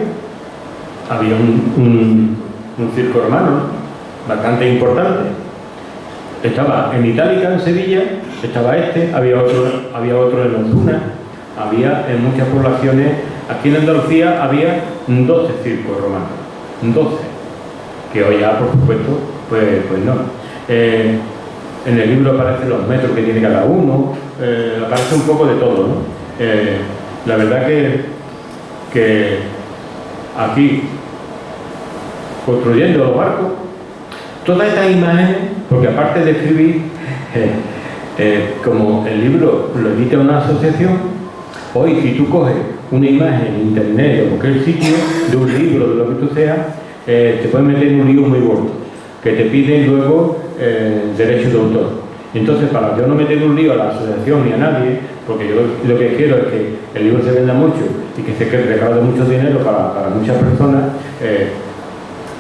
había un circo romano bastante importante. Estaba en Itálica, en Sevilla, estaba este, había otro en Osuna, había en muchas poblaciones. Aquí en Andalucía había 12 circos romanos, 12, que hoy ya, por supuesto, pues no. En el libro aparecen los metros que tiene cada uno, aparece un poco de todo, ¿no? La verdad que aquí, construyendo los barcos, todas estas imágenes, porque aparte de escribir, como el libro lo edita una asociación, hoy si tú coges una imagen en internet o cualquier sitio de un libro, de lo que tú seas, te puedes meter en un lío muy gordo, que te piden luego derechos de autor. Entonces, para yo no meter un lío a la asociación ni a nadie, porque yo lo que quiero es que el libro se venda mucho y que se recaude mucho dinero para muchas personas,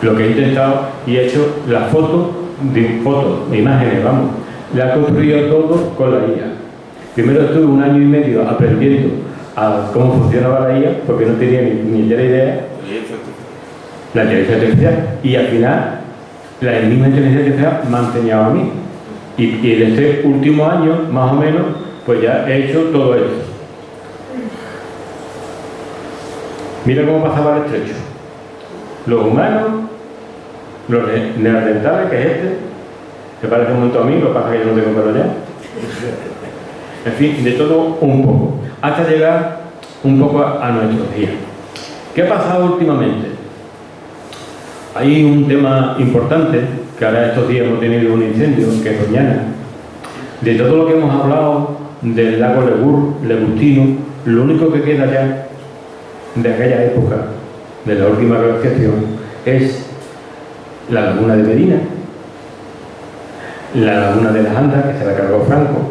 lo que he intentado y he hecho las fotos, de imágenes, vamos, la he construido todo con la IA. Primero estuve 1 año y medio aprendiendo a cómo funcionaba la IA, porque no tenía ni idea. La inteligencia artificial. Y al final, la misma inteligencia artificial me ha enseñado a mí. Y en este último año, más o menos, pues ya he hecho todo esto. Mira cómo pasaba el estrecho. Los humanos, los neandertales, que es este, que parece un montón a mí, lo que pasa es que yo no tengo pelo ya. En fin, de todo un poco, hasta llegar un poco a nuestros días. ¿Qué ha pasado últimamente? Hay un tema importante, que ahora estos días hemos tenido un incendio, que es Doñana. De todo lo que hemos hablado del lago Legustino, lo único que queda ya de aquella época, de la última glaciación, es la laguna de Medina, la laguna de las Andas, que se la cargó Franco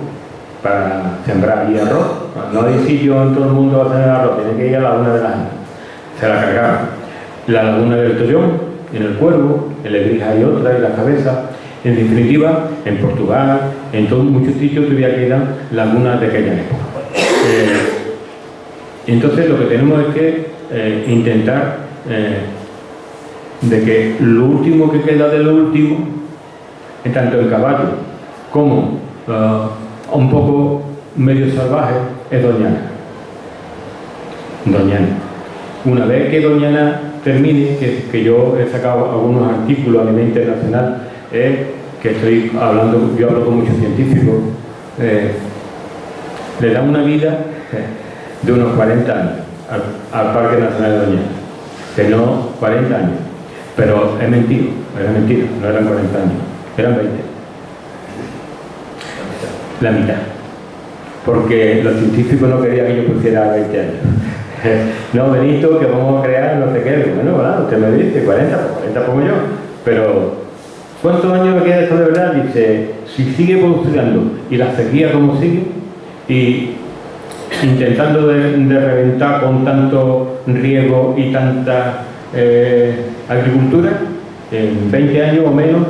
para sembrar y arroz. No hay sitio en todo el mundo para tener arroz, tiene que ir a la laguna de las Andas. Se la cargaron. La laguna del Tollón, en el Cuervo, en Lebrija hay otra, y la Cabeza. En definitiva, en Portugal, en todos muchos sitios todavía quedan lagunas de aquella época. Entonces lo que tenemos es que intentar de que lo último que queda de lo último, tanto en caballo como un poco medio salvaje, es Doñana. Doñana. Una vez que Doñana termine, que yo he sacado algunos artículos a nivel internacional, que estoy hablando, yo hablo con muchos científicos, le da una vida de unos 40 años al Parque Nacional de Doñana, que no 40 años, pero es mentira, no eran 40 años, eran 20. La mitad. Porque los científicos no querían que yo pusiera 20 años. No, Benito, que vamos a crear no sé qué. Bueno, bueno, usted me dice 40, pues 40 pongo yo. Pero, ¿cuántos años me queda esto de verdad? Dice, si sigue evolucionando y la sequía como sigue, y intentando de reventar con tanto riego y tanta agricultura, en 20 años o menos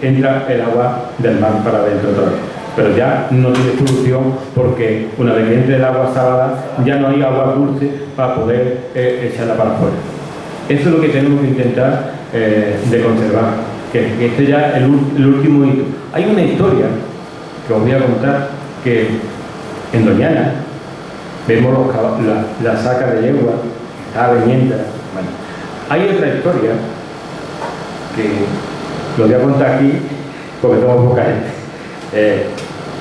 entra el agua del mar para adentro otra vez. Pero ya no tiene solución, porque una vez que entre el agua salada ya no hay agua dulce para poder echarla para afuera. Eso es lo que tenemos que intentar de conservar, que este ya es el último hito. Hay una historia que os voy a contar, que en Doñana vemos la saca de yegua, está veñenta. Bueno, hay otra historia que lo voy a contar aquí porque somos poca gente.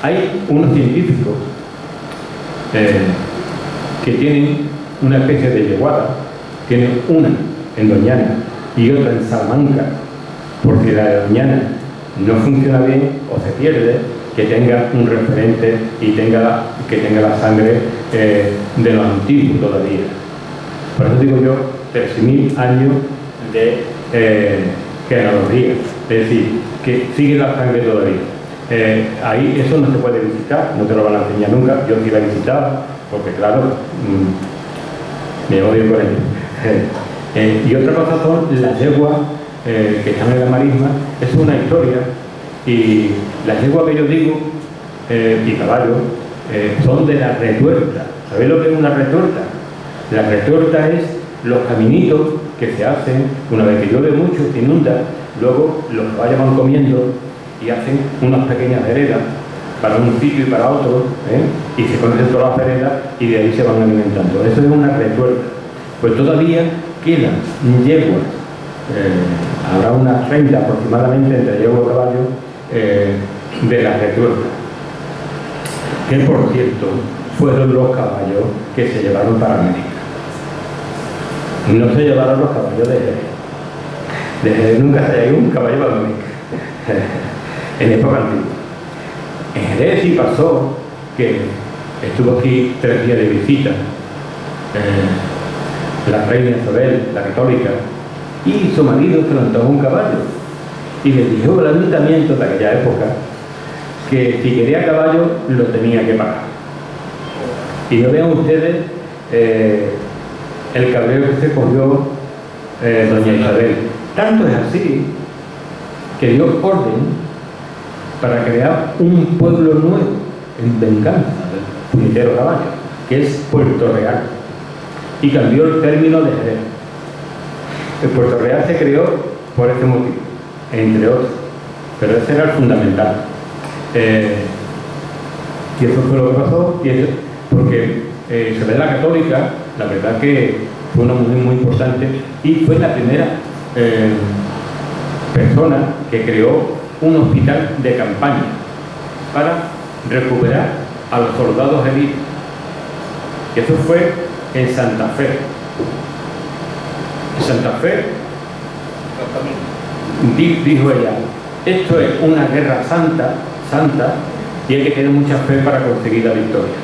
Hay unos científicos que tienen una especie de yeguada, tienen una en Doñana y otra en Salamanca, porque la de Doñana no funciona bien o se pierde, que tenga un referente y que tenga la sangre de los antiguos todavía. Por eso digo yo, 13.000 años que analogía, es decir, que sigue la sangre todavía. Ahí eso no se puede visitar, no te lo van a enseñar nunca, yo sí la he visitado, porque claro, me odio con ello. Y otra cosa son las yeguas que están en la marisma, es una historia, y las yeguas que yo digo, y caballos, son de la retuerta. ¿Sabéis lo que es una retuerta? La retuerta es los caminitos que se hacen, una vez que llueve mucho, se inunda, luego los caballos van comiendo y hacen unas pequeñas veredas para un sitio y para otro, y se conocen todas las veredas y de ahí se van alimentando. Eso es una retuerta. Pues todavía quedan yeguas, habrá unas 30 aproximadamente entre yegua y caballo de la retuerta, que por cierto fueron los caballos que se llevaron para América. No se llevaron los caballos de Jerez. De Jerez nunca se ha ido un caballo para América. En época antigua. En Jerez sí pasó que estuvo aquí 3 días de visita la reina Isabel, la católica, y su marido se levantó un caballo y le dijo al ayuntamiento de aquella época que si quería caballo lo tenía que pagar. Y no vean ustedes el cabreo que se cogió doña Isabel. Tanto es así que dio orden para crear un pueblo nuevo en venganza del puñetero caballo, que es Puerto Real, y cambió el término de Jerez. El Puerto Real se creó por ese motivo, entre otros, pero ese era el fundamental. Y eso fue lo que pasó, y eso, porque Isabel la Católica, la verdad que fue una mujer muy importante y fue la primera persona que creó un hospital de campaña para recuperar a los soldados heridos. Y eso fue en Santa Fe. En Santa Fe dijo ella, esto es una guerra santa, y hay que tener mucha fe para conseguir la victoria.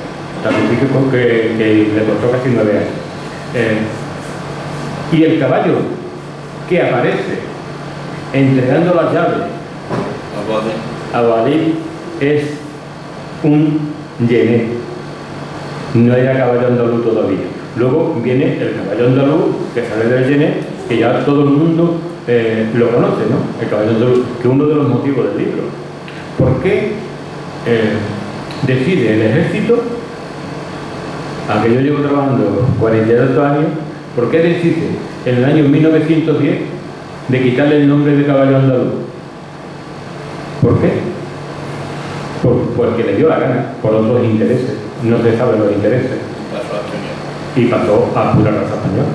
También que le costó casi 9 años. Y el caballo que aparece entregando las llaves a Badí es un yené. No era caballo andaluz todavía. Luego viene el caballo andaluz que sale del yené, que ya todo el mundo lo conoce, ¿no? El caballo andaluz, que es uno de los motivos del libro. ¿Por qué decide el ejército, aunque yo llevo trabajando 48 años, por qué decide en el año 1910 de quitarle el nombre de caballo andaluz? ¿Por qué? Porque le dio la gana, por otros intereses, no se sabe los intereses, y pasó a pura raza española.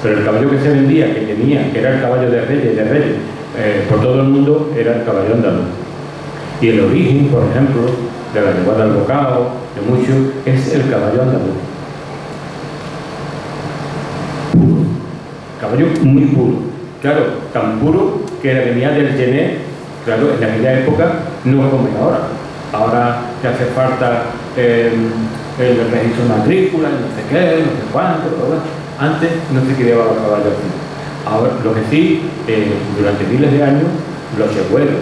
Pero el caballo que se vendía, que tenía, que era el caballo de reyes, por todo el mundo, era el caballo andaluz. Y el origen, por ejemplo, de la yeguada del bocado, de muchos, es el caballo andaluz. Puro. Caballo muy puro. Claro, tan puro que venía del yené. Claro, en aquella época no es como ahora. Ahora te hace falta el registro de matrícula, no sé qué, no sé cuánto, todo. Antes no se criaba los caballos así. Ahora, lo que sí, durante miles de años, los yegueros,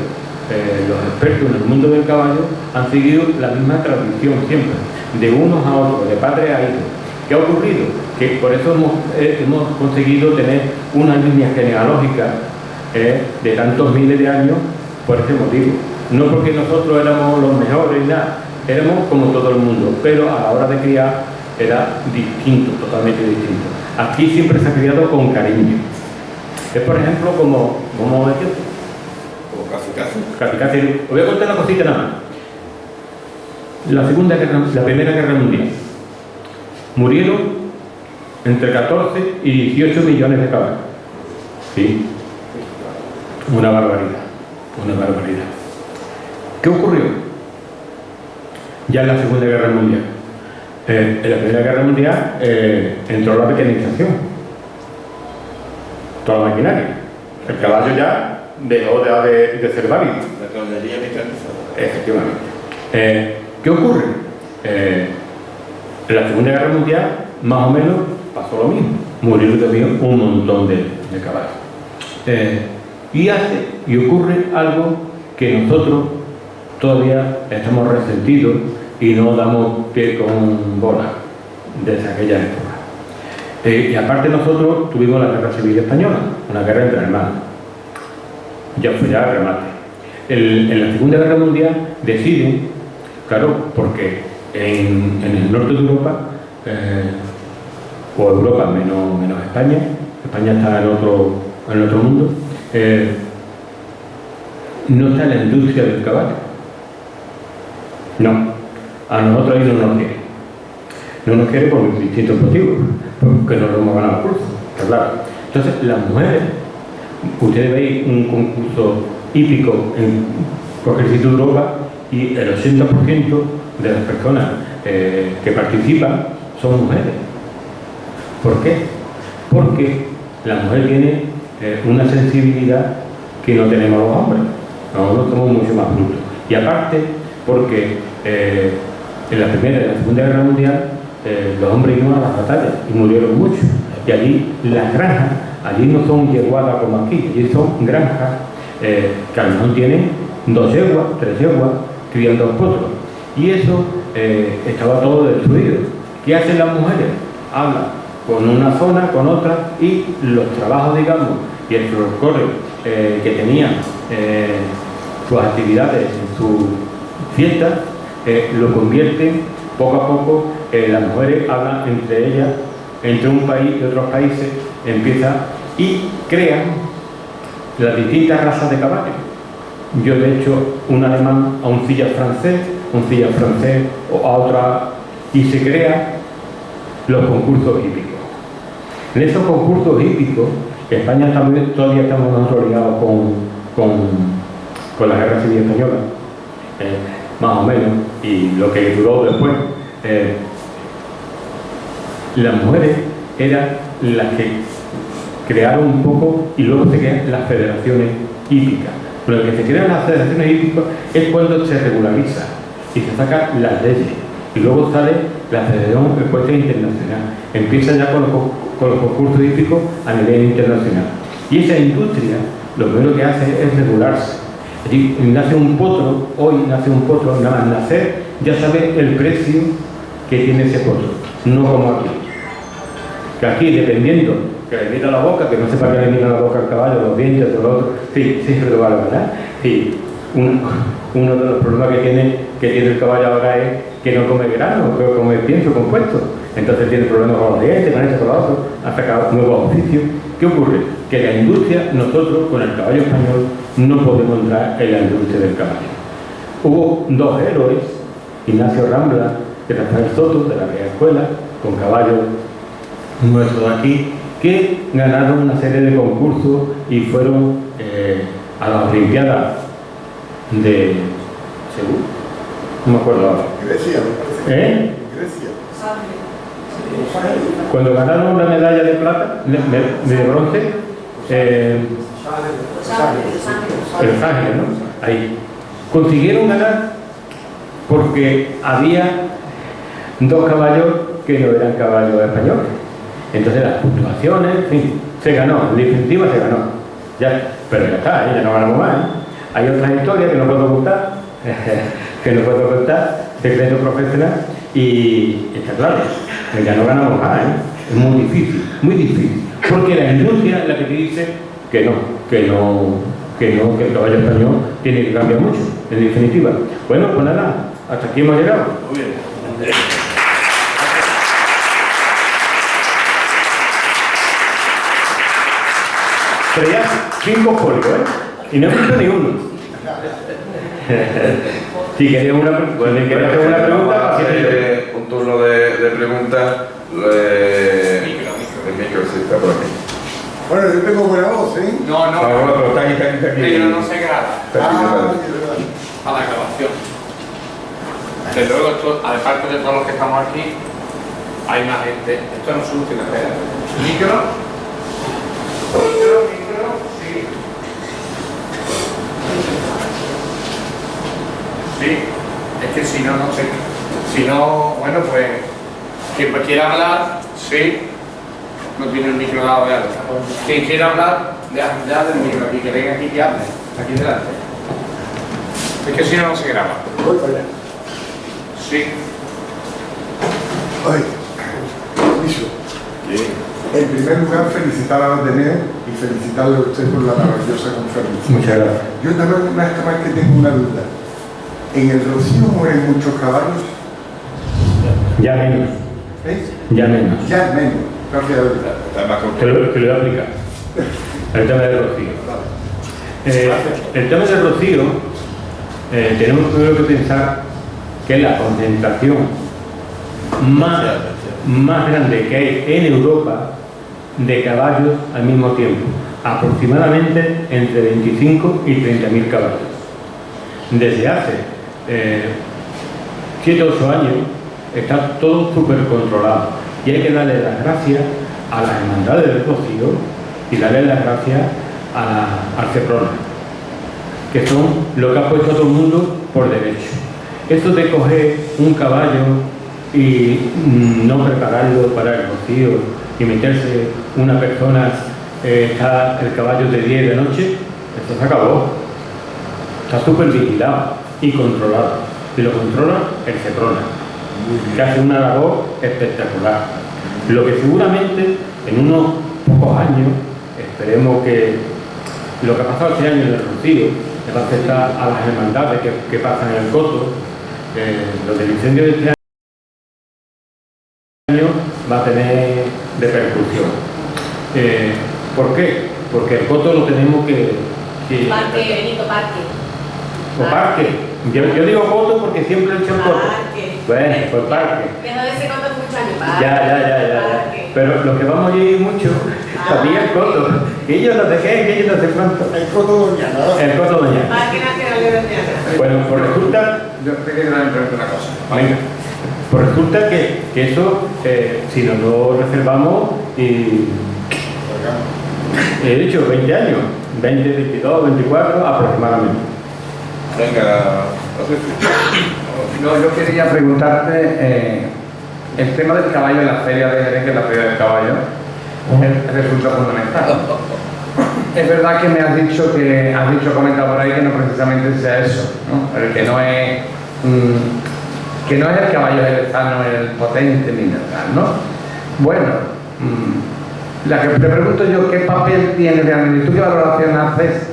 los expertos en el mundo del caballo han seguido la misma tradición siempre, de unos a otros, de padre a hijo. ¿Qué ha ocurrido? Que por eso hemos conseguido tener una línea genealógica de tantos miles de años por ese motivo. No porque nosotros éramos los mejores, nada, éramos como todo el mundo, pero a la hora de criar era distinto, totalmente distinto. Aquí siempre se ha criado con cariño. Es por ejemplo como decir, casi. Os voy a contar una cosita nada más. La Primera Guerra Mundial. Murieron entre 14 y 18 millones de caballos. Sí. Una barbaridad. ¿Qué ocurrió? Ya en la Segunda Guerra Mundial. En la Primera Guerra Mundial entró la mecanización. Toda la maquinaria. El caballo ya dejó de ser válido. La caballería mecanizada. Efectivamente. ¿Qué ocurre? En la Segunda Guerra Mundial, más o menos, pasó lo mismo. Murieron también un montón de caballos. Y hace y ocurre algo que nosotros todavía estamos resentidos y no damos pie con bola desde aquella época. Y aparte nosotros tuvimos la Guerra Civil Española, una guerra entre hermanos. Ya fue ya el remate. En la Segunda Guerra Mundial deciden, claro, porque en el norte de Europa, o Europa menos España, España está en otro mundo, no está la industria del caballo. No, a nosotros ahí no nos quiere. No nos quiere por distintos motivos, porque no lo hemos ganado el curso, está claro. Entonces, las mujeres, ustedes veis un concurso hípico en cualquier sitio de Europa y el 80% de las personas que participan son mujeres. ¿Por qué? Porque la mujer tiene una sensibilidad que no tenemos los hombres. Nosotros somos mucho más brutos. Y aparte, porque en la Primera y la Segunda Guerra Mundial los hombres iban a las batallas y murieron muchos. Y allí las granjas, allí no son yeguadas como aquí, allí son granjas que a lo mejor tienen 2 yeguas, 3 yeguas, criando potros. Y eso estaba todo destruido. ¿Qué hacen las mujeres? Hablan con una zona, con otra, y los trabajos, digamos, y el folclore que tenían sus actividades en sus fiestas, lo convierten poco a poco, las mujeres hablan entre ellas, entre un país y otros países, empiezan y crean las distintas razas de caballos. Yo le he hecho un alemán a un fillas francés o a otra, y se crean los concursos hípicos. En esos concursos hípicos, España también, todavía estamos nosotros ligados con la Guerra Civil Española, más o menos, y lo que duró después. Las mujeres eran las que crearon un poco y luego se crean las federaciones hípicas. Lo que se crean las federaciones hípicas es cuando se regulariza y se sacan las leyes. Y luego sale la Federación Ecuestre Internacional. Empieza ya con los concursos hípicos a nivel internacional. Y esa industria lo primero que hace es regularse. Allí nace un potro, hoy nace un potro, nada más nacer ya sabe el precio que tiene ese potro, no como aquí. Que aquí, dependiendo, que le mira la boca, que no sepa que le mira la boca al caballo, los dientes, todo lo otro, sí, siempre lo vale, ¿verdad? Sí, uno de los problemas que tiene el caballo ahora es que no come grano, que come pienso compuesto. Entonces tiene problemas con los dientes, con esto, con lo otro, ha sacado nuevos oficios. ¿Qué ocurre? Que la industria, nosotros con el caballo español, no podemos entrar en la industria del caballo. Hubo 2 héroes, Ignacio Rambla y Rafael Soto, de la vieja escuela, con caballos nuestros de aquí, que ganaron una serie de concursos y fueron a las Olimpiadas de Seúl, no me acuerdo ahora. Grecia, me parece. Grecia. Cuando ganaron la medalla de plata, de bronce, Los Ángeles, ¿no? Ahí. Consiguieron ganar porque había 2 caballos que no eran caballos españoles. Entonces las puntuaciones, en fin, se ganó, en definitiva se ganó. Ya, pero ya está, ya no ganamos más. Hay otras historias que no puedo contar, secreto profesional, y está claro, ya no ganamos más, es muy difícil, porque la industria es la que te dice que el caballo español tiene que cambiar mucho, en definitiva. Bueno, pues nada, hasta aquí hemos llegado. Muy bien. Pero ya 5 folios, y no he visto ni uno. Si queréis hacer una pregunta, un turno de preguntas. El micro sí está por aquí. Bueno, yo tengo buena voz, ¿eh? No, pero está aquí. Pero no se graba. A la grabación. Desde luego, esto, aparte de todos los que estamos aquí, hay más gente. Esto no soluciona. Micro. Sí. Sí, es que si no, no sé. Si no, bueno, pues quien quiera hablar, sí, no tiene el micro dado de alta. Quien quiera hablar, ya del micro aquí, que venga aquí que hable, aquí delante. Es que si no, no se graba. Voy para allá. Sí. Ay, permiso. En primer lugar, felicitar a Ateneo y felicitarle a usted por la maravillosa conferencia. Muchas gracias. Yo también, nada más que tengo una duda. ¿En el Rocío mueren muchos caballos? Ya menos. ¿Eh? Ya menos. Ya menos. Gracias a Dios. Te lo voy a explicar. El tema del rocío. El tema del rocío, tenemos primero que pensar que es la concentración más grande que hay en Europa de caballos al mismo tiempo, aproximadamente entre 25 y 30.000 caballos. Desde hace 7 o 8 años está todo súper controlado y hay que darle las gracias a las hermandades del Rocío y darle las gracias al Seprona, que son lo que ha puesto a todo el mundo por derecho. Esto de coger un caballo y no prepararlo para el rocío y meterse una persona, está el caballo de 10 de noche, esto se acabó. Está súper vigilado y controlado. Y lo controla el Seprona, que hace una labor espectacular. Lo que seguramente en unos pocos años, esperemos que lo que ha pasado este año en el rocío le va a afectar a las hermandades que pasan en el coto. Lo del incendio de este año va a tener repercusión. ¿Por qué? Porque el coto lo tenemos que Parque, Benito, parque. o parque. Yo digo coto porque siempre he hecho el coto. Parque. Bueno, pues parque. Deja de ser coto mucho años. Parque. Ya. Parque. Pero los que vamos a ir mucho, sabía el coto. Que ellos no sé qué, que ellos no sé cuánto. El coto doñana. El coto doña. Parque Nacional de Doñana. Bueno, pues resulta, Yo te quería preguntar una cosa. venga, pues resulta que eso, si nos lo reservamos y he dicho 20 años, 20, 22, 24 aproximadamente. Venga, No, yo quería preguntarte el tema del caballo en la feria de Jerez, que es la feria del caballo, resulta fundamental. Es verdad que me has dicho comentado por ahí que no precisamente sea eso, ¿no? Pero que no es el caballo jerezano el potente ni nada, ¿no? Bueno, la que te pregunto yo, ¿qué papel tiene realmente? ¿Tú qué valoración haces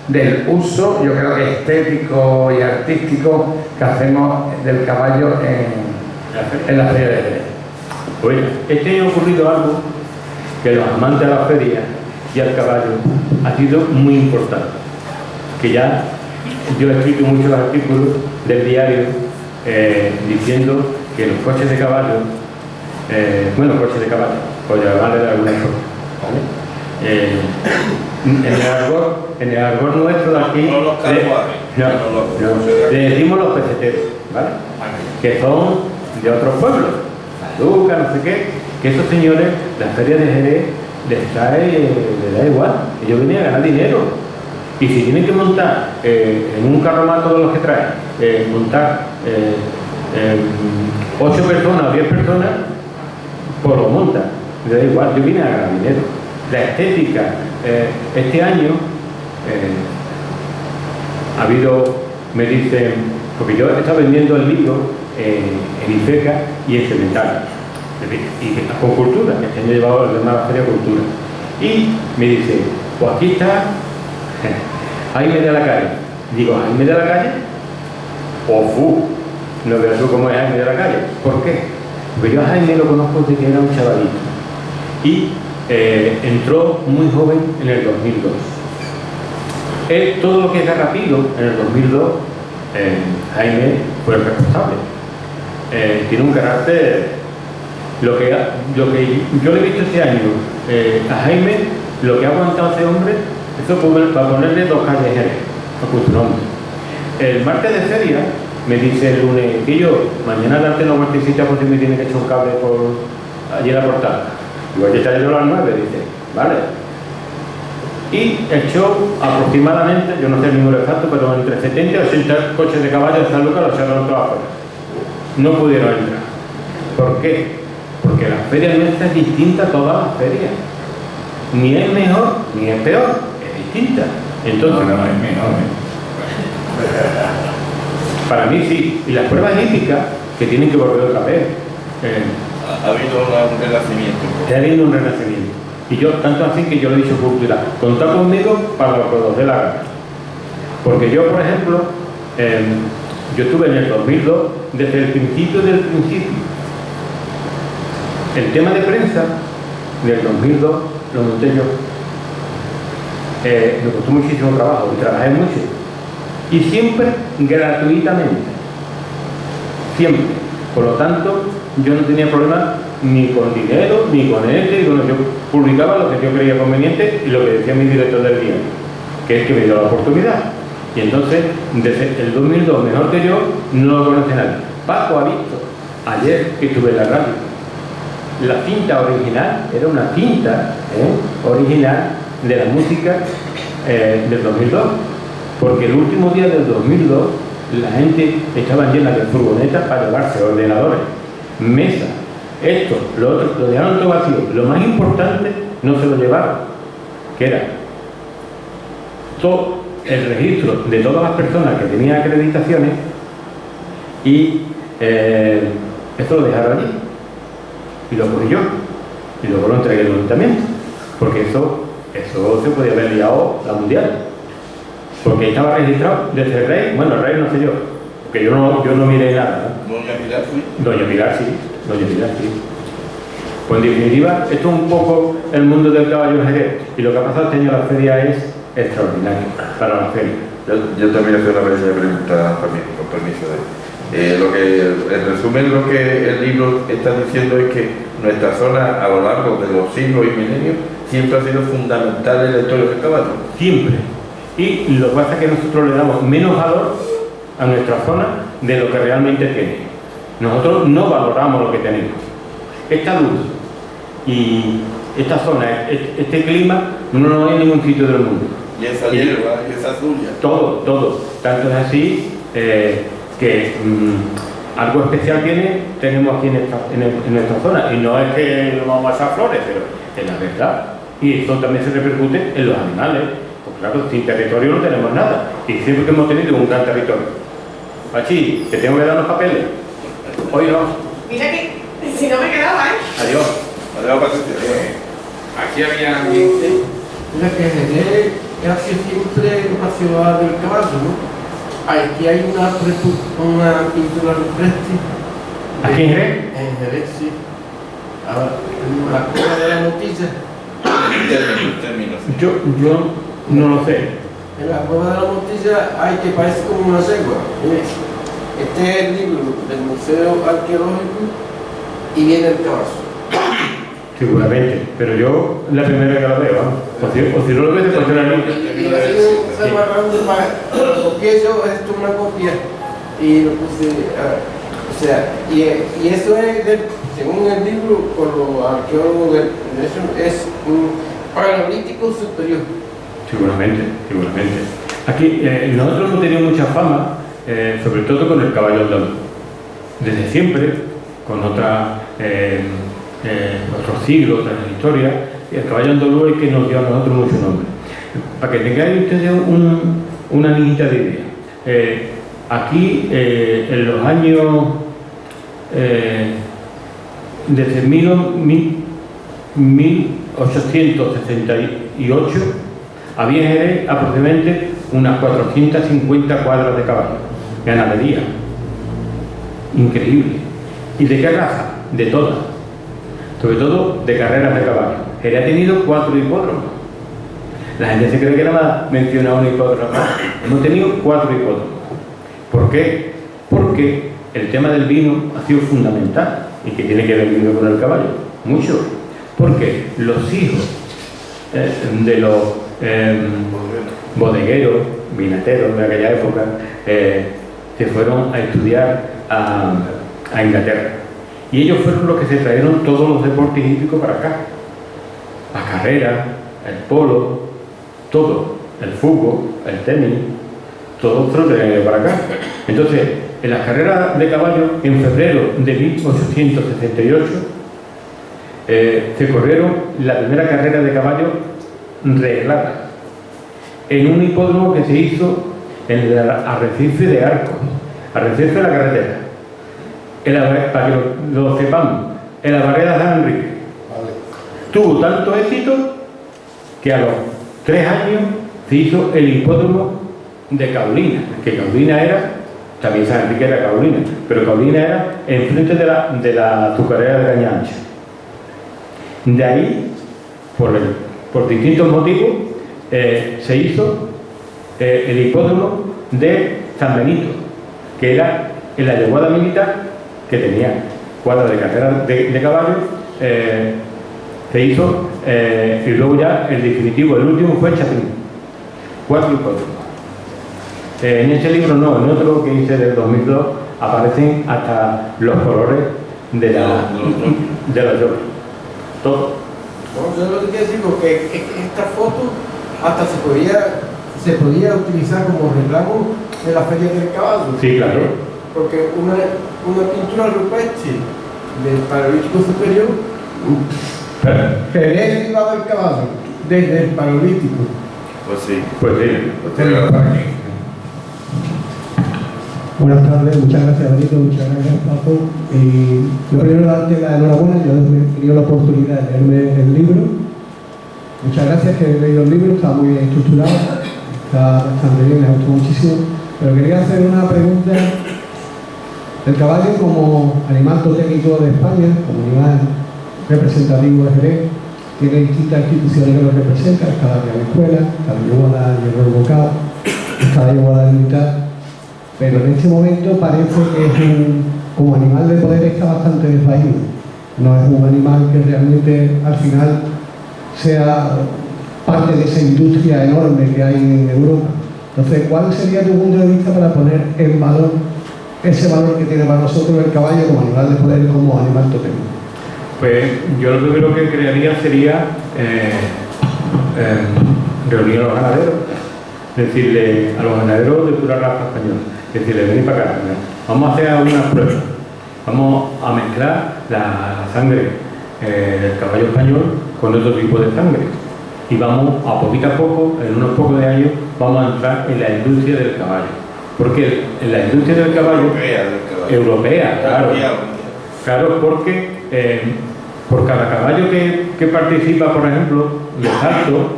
del uso, yo creo que estético y artístico, que hacemos del caballo en la feria de Jerez? Bueno, este año ha ocurrido algo que los amantes de la feria y al caballo ha sido muy importante. Que ya yo he escrito muchos artículos del diario diciendo que los coches de caballo, por llamarle de alguna forma, ¿vale? En el argot nuestro de aquí, no los carruajes, le decimos los peseteros, ¿vale? Que son de otros pueblos, Luca, no sé qué, que esos señores, la feria de Jerez, les da igual, ellos vienen a ganar dinero. Y si tienen que montar en un carromato de los que traen, montar 8 personas o 10 personas, pues lo montan, les da igual, yo vine a ganar dinero. La estética, este año ha habido, me dicen, porque yo he estado vendiendo el libro en Ifeca y en Cemental, y con cultura, que este año he llevado el tema de la feria cultura. Y me dice, pues aquí está Jaime de la Calle. Digo, ¿Jaime de la Calle? No veo tú cómo es Jaime de la Calle. ¿Por qué? Porque yo a Jaime lo conozco desde que era un chavalito. Y entró muy joven en el 2002. Todo lo que es Garrapilo, en el 2002, Jaime fue el responsable. Tiene un carácter... Lo que yo le he visto este año a Jaime, lo que ha aguantado ese hombre, eso para ponerle 2 calles Jerez, con su nombre. El martes de feria me dice el lunes que yo mañana darte una vueltecita porque me tiene que echar un cable por allí en la portada. Igual que estaré yo a las 9, dice, vale. Y el show aproximadamente, yo no sé el número exacto, pero entre 70 y 80 coches de caballo de San Lucas los echaron todos afuera. No pudieron entrar. ¿Por qué? Porque la feria nuestra es distinta a todas las ferias. ni es mejor ni es peor, es distinta. Entonces, No es mejor. para mí sí, y las pruebas hípicas que tienen que volver otra vez. Ha habido un renacimiento. Ha habido un renacimiento. Y yo, tanto así que yo le he dicho cultural, contad conmigo para lo que os dé la gana. Porque yo, por ejemplo, yo estuve en el 2002, desde el principio del principio. El tema de prensa del 2002 lo monté yo. Me costó muchísimo trabajo y trabajé mucho. Y siempre gratuitamente. Siempre. Por lo tanto, yo no tenía problema ni con dinero, ni con este, yo publicaba lo que yo creía conveniente y lo que decía mi director del día, que es que me dio la oportunidad. Y entonces, desde el 2002, mejor que yo, no lo conoce nadie. Paco ha visto, ayer que estuve en la radio, la cinta original, era una cinta original de la música del 2002, porque el último día del 2002, la gente estaba llena de furgonetas para llevarse ordenadores, mesas, esto, lo otro, lo dejaron todo vacío. Lo más importante no se lo llevaron, que era todo el registro de todas las personas que tenían acreditaciones y esto lo dejaron allí y lo cogí yo y luego lo entregué al ayuntamiento, porque eso se podía haber liado la mundial, porque estaba registrado desde el rey, bueno, el rey no sé yo, porque yo no miré nada, ¿no? Doña Pilar sí. Pues en definitiva, esto es un poco el mundo del caballo Jerez, y lo que ha pasado este año en la feria es extraordinario para la feria. Yo también hacer una pequeña pregunta también, con permiso de... en resumen, lo que el libro está diciendo es que nuestra zona a lo largo de los siglos y milenios siempre ha sido fundamental en la historia del caballo. Siempre. Y lo que pasa es que nosotros le damos menos valor a nuestra zona de lo que realmente tiene. Nosotros no valoramos lo que tenemos. Esta luz y esta zona, este clima, no hay en ningún sitio del mundo. Y esa hierba, y esa tuya. Todo. Tanto es así que algo especial tenemos aquí en nuestra zona. Y no es que lo vamos a echar flores, pero es la verdad. Y esto también se repercute en los animales. Porque claro, sin territorio no tenemos nada. Y siempre que hemos tenido un gran territorio. Pachi, te tengo que dar los papeles. Hoy no. Mira que si no me quedaba, Adiós. Adiós, Patricia. Aquí había gente. Mira que Jerez es así siempre una ciudad del caballo, ¿no? Aquí hay una pintura rupestre. ¿Aquí en Jerez? En Jerez, sí. Ahora, en la cueva de la Motilla. Término. Yo no lo sé. En la cueva de la Motilla hay que parece como una cegua. Este es el libro del Museo Arqueológico y viene el caballo. Seguramente, pero yo la primera que lo veo, ¿no? O si no lo ves, pues la luz. Y así se amarrando porque yo esto es una copia y lo puse, o sea, y eso es, según el libro, por los arqueólogos, es un paleolítico superior. Seguramente. Aquí nosotros hemos tenido mucha fama, sobre todo con el caballo andaluz. Desde siempre, con otros siglos, otras historias, el caballo andaluz es el que nos dio a nosotros mucho nombre. Para que tengáis ustedes una niñita de idea. Aquí, en los años, desde 1868, había en Jerez aproximadamente unas 450 cuadras de caballo, ganadería. Increíble. ¿Y de qué raza? De todas. Sobre todo de carreras de caballo. Jerez ha tenido 4 hipódromos. La gente se cree que nada más menciona un hipódromo. Hemos tenido 4 hipódromos. ¿Por qué? Porque el tema del vino ha sido fundamental. ¿Y que tiene que ver el vino con el caballo? Mucho. Porque los hijos de los bodegueros, vinateros de aquella época, se fueron a estudiar a Inglaterra. Y ellos fueron los que se trajeron todos los deportes hípicos para acá. La carrera, el polo, todo, el fútbol, el tenis, todo se lo trajeron para acá. Entonces, en las carreras de caballo, en febrero de 1868, se corrieron la primera carrera de caballos reglada en un hipódromo que se hizo en el Arrecife de Arcos, Arrecife de la carretera, para que lo sepamos, en la barrera de San Enrique. Vale. Tuvo tanto éxito que a los 3 años se hizo el hipódromo de Caulina, que Caulina era, también San Enrique era Caulina, pero Caulina era enfrente de la azucarera de Cañancha. De ahí, por distintos motivos, se hizo el hipódromo de San Benito, que era en la yeguada militar, que tenía cuadra de carrera de caballos, se hizo, y luego ya el definitivo, el último fue Chapín, 4 hipódromos. En este libro no, en otro que hice del 2002 aparecen hasta los colores de los York, todo. Yo lo que digo que esta foto hasta se podía utilizar como reclamo en la feria del caballo. Sí, claro. Porque una pintura rupestre del Paleolítico Superior se ve derivado del caballo, desde el Paleolítico. Pues sí. Pues sí. Pues tiene que estar aquí. Buenas tardes, muchas gracias Benito, muchas gracias Paco. Y lo primero darte la enhorabuena, yo he tenido la oportunidad de leerme el libro. Muchas gracias que he leído el libro, está muy bien estructurado, está bastante bien, me gustó muchísimo. Pero quería hacer una pregunta. El caballo como animal totémico de España, como animal representativo de Jerez, tiene distintas instituciones que lo representan, está la Real Escuela, está la Yeguada de Hierro Bocado, está la Yeguada Militar. Pero en este momento parece que como animal de poder está bastante desvaído. No es un animal que realmente al final sea parte de esa industria enorme que hay en Europa. Entonces, ¿cuál sería tu punto de vista para poner en valor ese valor que tiene para nosotros el caballo como animal de poder y como animal totémico? Pues yo lo primero que crearía sería reunir a los ganaderos, decirle a los ganaderos de pura raza española, decirle, venid para acá, vamos a hacer unas pruebas, vamos a mezclar la sangre del caballo español con otro tipo de sangre y vamos a poco, en unos pocos de años, vamos a entrar en la industria del caballo. Porque en la industria del caballo europea, claro, porque por cada caballo que participa, por ejemplo, de salto,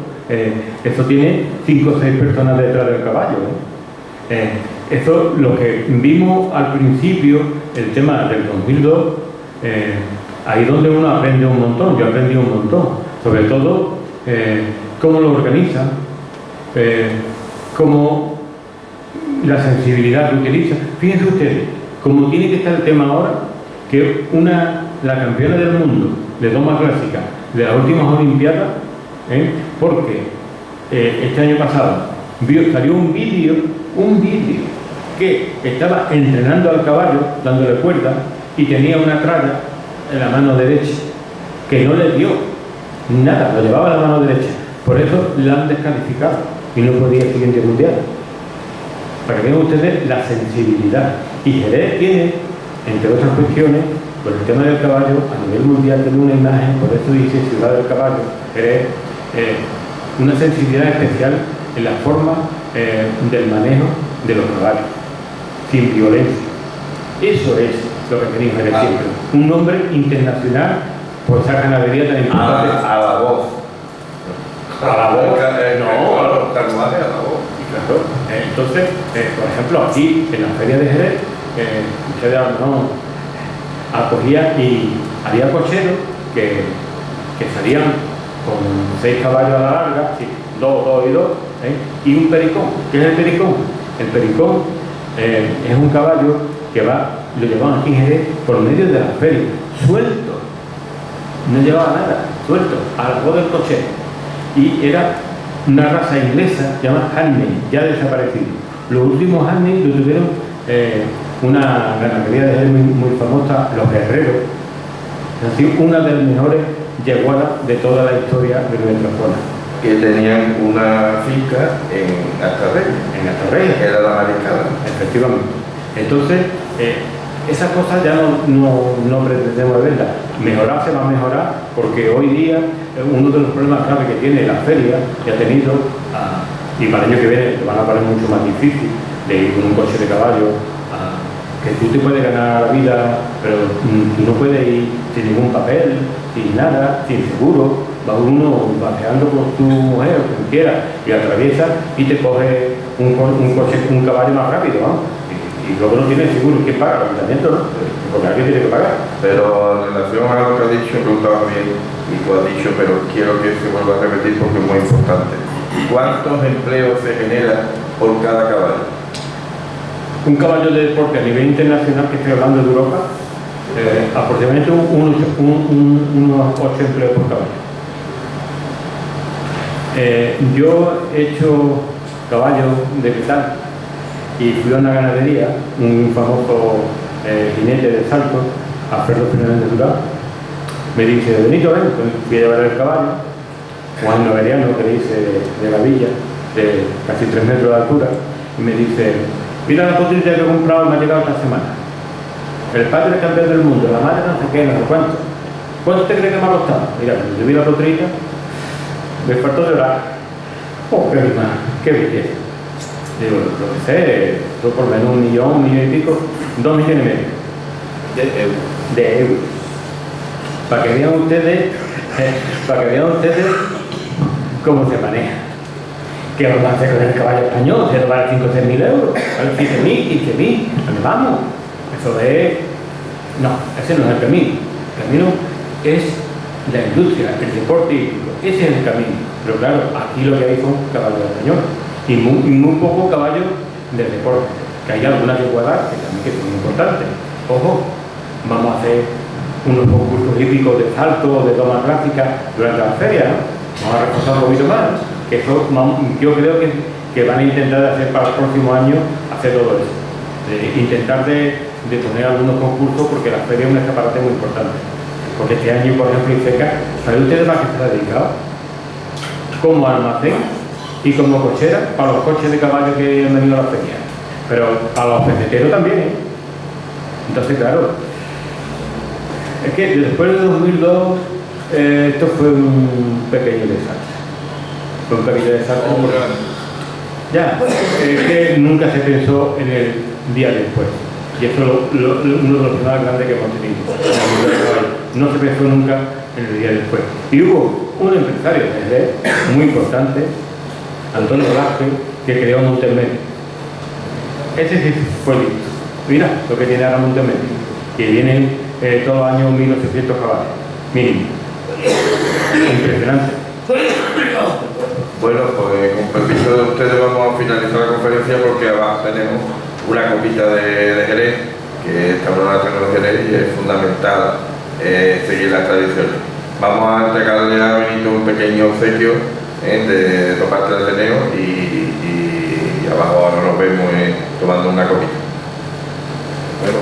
eso tiene 5 o 6 personas detrás del caballo. Eso, lo que vimos al principio, el tema del 2002, ahí donde uno aprende un montón, yo aprendí un montón, sobre todo cómo lo organizan, cómo la sensibilidad que utiliza. Fíjense ustedes, como tiene que estar el tema ahora, que la campeona del mundo de doma clásica de las últimas Olimpiadas, porque este año pasado salió un vídeo que estaba entrenando al caballo, dándole cuerda, y tenía una tralla en la mano derecha, que no le dio nada, lo llevaba en la mano derecha. Por eso la han descalificado y no podía ir al siguiente mundial. Para que vean ustedes la sensibilidad. Y Jerez tiene, entre otras cuestiones, por el tema del caballo, a nivel mundial tiene una imagen, por eso dice Ciudad del Caballo, Jerez, una sensibilidad especial en la forma del manejo de los caballos, sin violencia. Eso es lo que quería Jerez siempre. Un nombre internacional por esa ganadería tan importante. A la voz. A la voz. No, carruaje a la voz. Claro. Entonces, por ejemplo, aquí en la feria de Jerez, ustedes no acogía y había cocheros que salían con 6 caballos a la larga, sí, 2 y 2, y un pericón. ¿Qué es el pericón? El pericón es un caballo que lo llevaban aquí en Jerez por medio de la feria, suelto, no llevaba nada, suelto, a la voz del cochero. Y era una raza inglesa llamada Hackney, ya desaparecido. Los últimos Hackney lo tuvieron una ganadería de Jerez muy famosa, los Guerreros, es decir, una de las mejores yeguadas de toda la historia de nuestra zona. Que tenían una finca en Astarrey, que era la mariscada. Efectivamente. Entonces, esas cosas ya no pretendemos verlas. Mejorar se va a mejorar porque hoy día uno de los problemas graves que tiene la feria, que ha tenido, y para el año que viene te van a poner mucho más difícil, de ir con un coche de caballo, que tú te puedes ganar la vida, pero tú no puedes ir sin ningún papel, sin nada, sin seguro. Va uno paseando con tu mujer o quien quiera y atraviesa y te coge un caballo más rápido, ¿no? Y luego no tiene seguro. ¿Quién paga? El ayuntamiento, ¿no? Porque alguien tiene que pagar. Pero en relación a lo que has dicho, preguntaba bien, y tú has dicho, pero quiero que se vuelva a repetir porque es muy importante. ¿Cuántos empleos se generan por cada caballo? Un caballo de deporte a nivel internacional, que estoy hablando de Europa, aproximadamente unos 8 empleos por caballo. Yo he hecho caballos de metal y fui a una ganadería, un famoso jinete de salto, Alfredo Fernández Durán. Me dice: Benito, ven, fui a llevar el caballo, Juan Noveriano, que le hice de la villa, de casi 3 metros de altura, y me dice: mira la potrita que he comprado, me ha llegado esta semana. El padre es campeón del mundo, la madre no sé qué, no sé cuánto. ¿Cuánto te crees que me ha costado? Mira, cuando yo vi la potrita, me faltó llorar. Oh, qué belleza. Digo, lo que sé, yo por menos 1 millón, 1 millón y pico, 2,5 millones de euros. Para que vean ustedes cómo se maneja. ¿Qué vamos a hacer con el caballo español? ¿Se va a 5 o 6 mil euros? ¿Vale 15.000, 15.000? ¿Dónde vamos? Eso es... No, ese no es el camino. El camino es la industria, el deporte hípico. Ese es el camino. Pero claro, aquí lo que hay son caballos españoles y muy pocos caballos del deporte. Que hay algunas de igualdad que también que son importantes. Ojo, vamos a hacer unos concursos hípicos de salto o de toma gráfica durante la feria, ¿no? Vamos a reforzar un poquito más. Que eso, yo creo que van a intentar hacer para el próximo año hacer todo eso. Intentar de poner algunos concursos, porque la feria es un escaparate muy importante. Porque este año, por ejemplo, IFECA, ¿saben ustedes a qué se ha dedicado? Como almacén y como cochera para los coches de caballo que han venido a la feria. Pero a los peseteros también, ¿eh? Entonces, claro, es que después de 2002 esto fue un pequeño desastre. Fue un pequeño desastre. Ya, es que nunca se pensó en el día después. Y eso es uno de los más grandes que hemos tenido. No se pensó nunca en el día después. Y hubo un empresario muy importante, Antonio Velázquez, que creó Montemedio. Ese sí fue listo. Mira lo que tiene ahora Montemedio, que vienen todos los años 1.800 caballos, mínimo. Impresionante. Bueno, pues con permiso de ustedes vamos a finalizar la conferencia porque abajo tenemos una copita de Jerez, que está en la tecnología de Jerez y es fundamental seguir las tradiciones. Vamos a entregarle a Benito un pequeño obsequio de parte del Ateneo y abajo ahora nos vemos tomando una copita. Bueno,